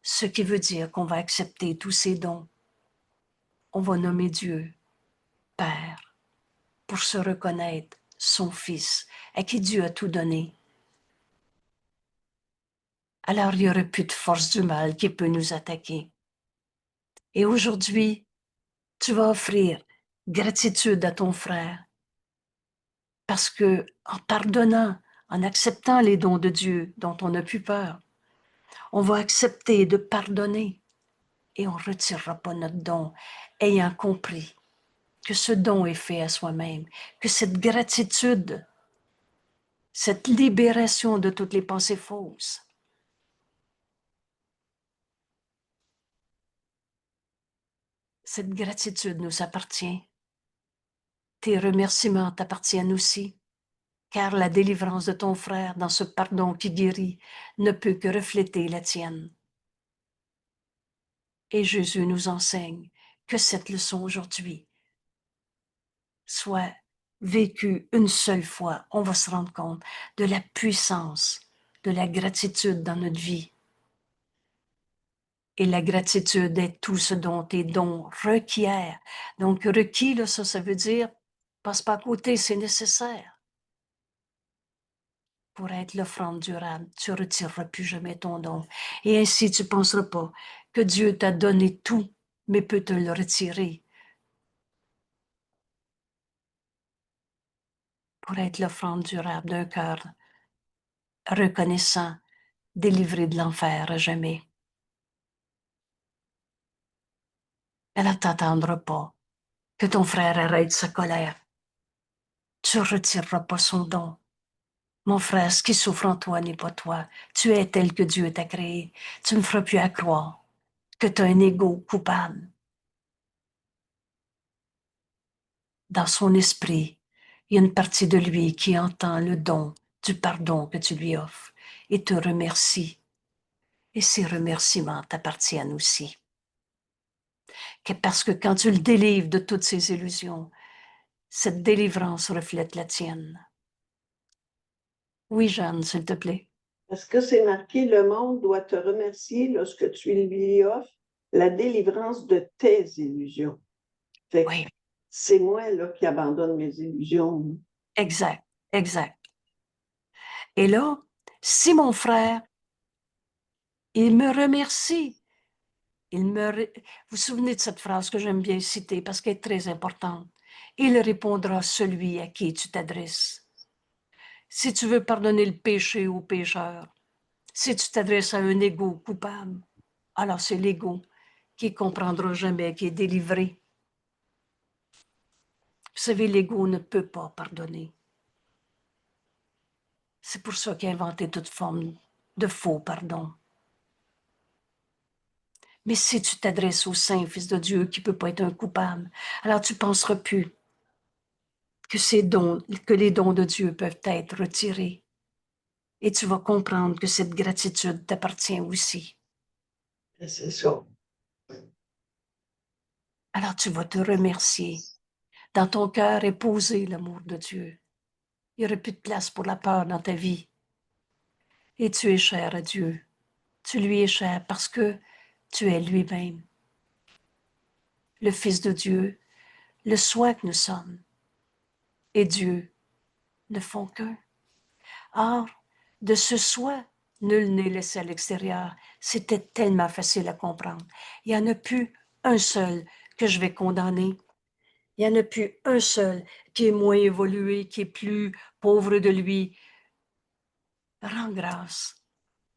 ce qui veut dire qu'on va accepter tous ses dons. On va nommer Dieu Père pour se reconnaître son Fils, à qui Dieu a tout donné. Alors il n'y aurait plus de force du mal qui peut nous attaquer. Et aujourd'hui, tu vas offrir gratitude à ton frère parce que en pardonnant, en acceptant les dons de Dieu dont on n'a plus peur, on va accepter de pardonner et on ne retirera pas notre don, ayant compris que ce don est fait à soi-même, que cette gratitude, cette libération de toutes les pensées fausses, cette gratitude nous appartient. Tes remerciements t'appartiennent aussi, car la délivrance de ton frère dans ce pardon qui guérit ne peut que refléter la tienne. Et Jésus nous enseigne que cette leçon aujourd'hui soit vécue une seule fois. On va se rendre compte de la puissance de la gratitude dans notre vie. Et la gratitude est tout ce dont tes dons requièrent. Donc, requis, là, ça veut dire, passe pas à côté, c'est nécessaire. Pour être l'offrande durable, tu ne retireras plus jamais ton don. Et ainsi, tu ne penseras pas que Dieu t'a donné tout, mais peut te le retirer. Pour être l'offrande durable d'un cœur reconnaissant, délivré de l'enfer à jamais. Elle ne t'attendra pas que ton frère arrête sa colère. Tu ne retireras pas son don. Mon frère, ce qui souffre en toi n'est pas toi. Tu es tel que Dieu t'a créé. Tu ne me feras plus à croire que tu as un ego coupable. Dans son esprit, il y a une partie de lui qui entend le don du pardon que tu lui offres et te remercie. Et ces remerciements t'appartiennent aussi. Parce que quand tu le délivres de toutes ces illusions, cette délivrance reflète la tienne. Oui, Jeanne, s'il te plaît. Parce que c'est marqué, le monde doit te remercier lorsque tu lui offres la délivrance de tes illusions. Fait que Oui, c'est moi là, qui abandonne mes illusions. exact, exact. Et là, si mon frère, il me remercie, vous vous souvenez de cette phrase que j'aime bien citer parce qu'elle est très importante. Il répondra celui à qui tu t'adresses. Si tu veux pardonner le péché au pécheur, si tu t'adresses à un ego coupable, alors c'est l'ego qui comprendra jamais, qui est délivré. Vous savez, l'ego ne peut pas pardonner. C'est pour ça qu'il a inventé toute forme de faux pardon. Mais si tu t'adresses au Saint Fils de Dieu qui ne peut pas être un coupable, alors tu ne penseras plus que les dons de Dieu peuvent être retirés. Et tu vas comprendre que cette gratitude t'appartient aussi. C'est ça. Alors tu vas te remercier. Dans ton cœur est posé l'amour de Dieu. Il n'y aurait plus de place pour la peur dans ta vie. Et tu es cher à Dieu. Tu lui es cher parce que tu es lui-même, le Fils de Dieu, le soi que nous sommes. Et Dieu ne font qu'un. Or, de ce soi, nul n'est laissé à l'extérieur. C'était tellement facile à comprendre. Il n'y en a plus un seul que je vais condamner. Il n'y en a plus un seul qui est moins évolué, qui est plus pauvre de lui. Rends grâce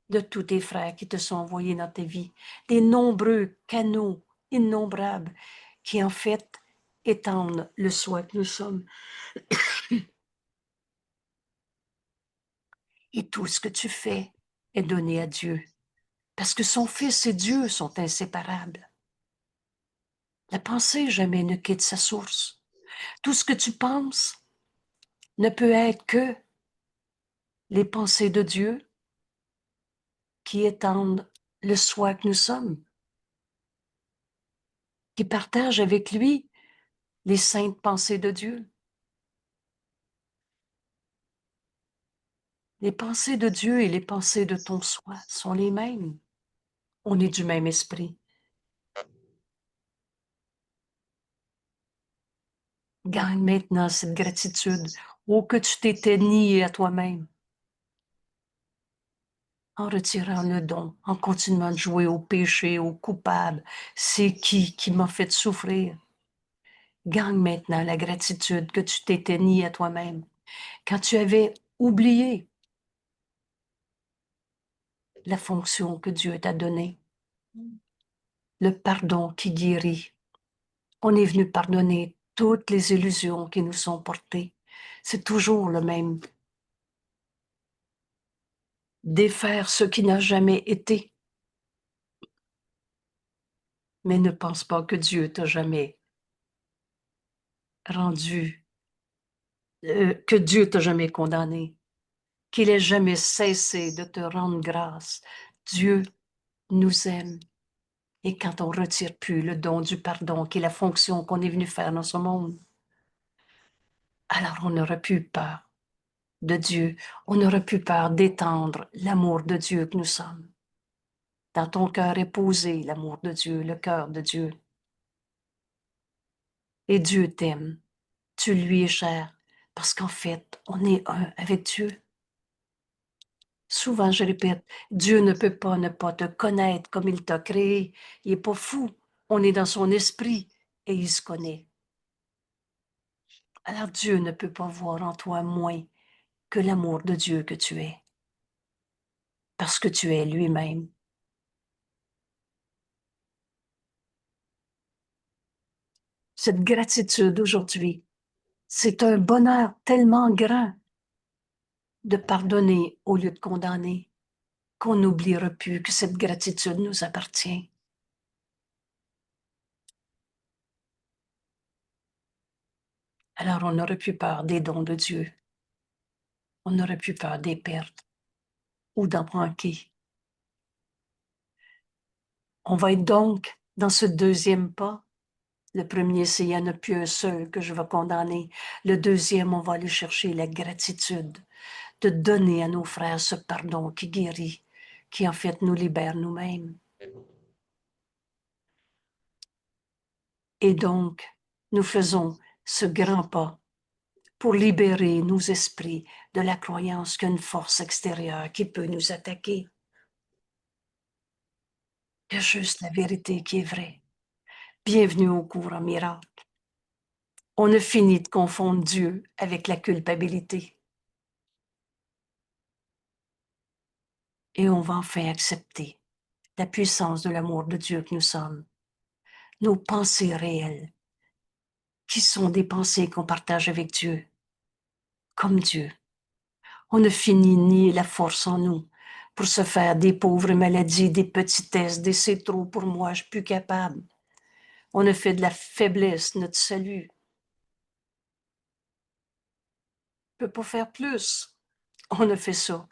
de tous tes frères qui te sont envoyés dans ta vie, des nombreux canaux innombrables qui en fait étendent le soi que nous sommes. Et tout ce que tu fais est donné à Dieu, parce que son Fils et Dieu sont inséparables. La pensée jamais ne quitte sa source. Tout ce que tu penses ne peut être que les pensées de Dieu qui étendent le soi que nous sommes, qui partagent avec lui les saintes pensées de Dieu. Les pensées de Dieu et les pensées de ton soi sont les mêmes. On est du même esprit. Gagne maintenant cette gratitude. Oh, que tu t'étais nié à toi-même en retirant le don, en continuant de jouer au péché, au coupable. C'est qui m'a fait souffrir? Gagne maintenant la gratitude que tu t'étais nié à toi-même. Quand tu avais oublié la fonction que Dieu t'a donnée, le pardon qui guérit. On est venu pardonner toutes les illusions qui nous sont portées. C'est toujours le même. Défaire ce qui n'a jamais été. Mais ne pense pas que Dieu t'a jamais rendu, que Dieu t'a jamais condamné, qu'il ait jamais cessé de te rendre grâce. Dieu nous aime. Et quand on ne retire plus le don du pardon, qui est la fonction qu'on est venu faire dans ce monde, alors on n'aura plus peur de Dieu. On n'aura plus peur d'étendre l'amour de Dieu que nous sommes. Dans ton cœur est posé l'amour de Dieu, le cœur de Dieu. Et Dieu t'aime. Tu lui es cher parce qu'en fait, on est un avec Dieu. Souvent, je répète, Dieu ne peut pas ne pas te connaître comme il t'a créé. Il n'est pas fou. On est dans son esprit et il se connaît. Alors Dieu ne peut pas voir en toi moins que l'amour de Dieu que tu es, parce que tu es lui-même. Cette gratitude aujourd'hui, c'est un bonheur tellement grand de pardonner au lieu de condamner, qu'on n'oubliera plus que cette gratitude nous appartient. Alors on n'aurait plus peur des dons de Dieu. On n'aurait plus peur des pertes ou d'en manquer. On va être donc dans ce deuxième pas. Le premier, c'est il n'y en a plus un seul que je vais condamner. Le deuxième, on va aller chercher la gratitude de donner à nos frères ce pardon qui guérit, qui en fait nous libère nous-mêmes. Et donc, nous faisons ce grand pas pour libérer nos esprits de la croyance qu'une force extérieure qui peut nous attaquer. Il y a juste la vérité qui est vraie. Bienvenue au cours en miracle. On a fini de confondre Dieu avec la culpabilité. Et on va enfin accepter la puissance de l'amour de Dieu que nous sommes. Nos pensées réelles, qui sont des pensées qu'on partage avec Dieu, comme Dieu. On a fini de nier la force en nous pour se faire des pauvres maladies, des petitesses, des c'est trop pour moi, je suis plus capable. On a fait de la faiblesse notre salut. On ne peut pas faire plus. On a fait ça,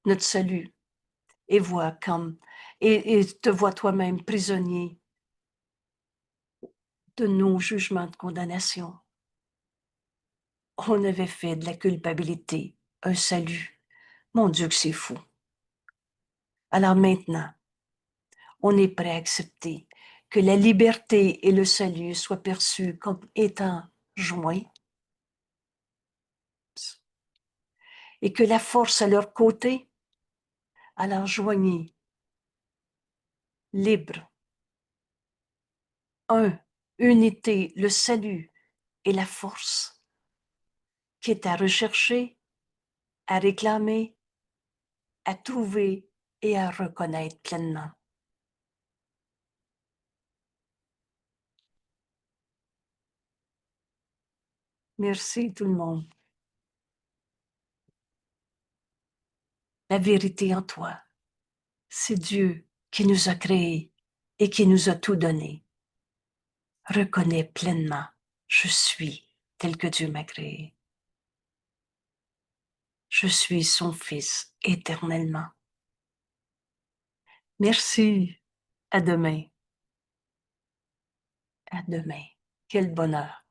notre salut. Et vois comme et te vois toi-même prisonnier de nos jugements de condamnation. On avait fait de la culpabilité un salut. Mon Dieu que c'est fou. Alors maintenant, on est prêt à accepter que la liberté et le salut soient perçus comme étant joints et que la force à leur côté, alors joignez, libre, unité, le salut et la force qui est à rechercher, à réclamer, à trouver et à reconnaître pleinement. Merci tout le monde. La vérité en toi, c'est Dieu qui nous a créés et qui nous a tout donné. Reconnais pleinement, je suis tel que Dieu m'a créé. Je suis son fils éternellement. Merci. À demain. À demain. Quel bonheur.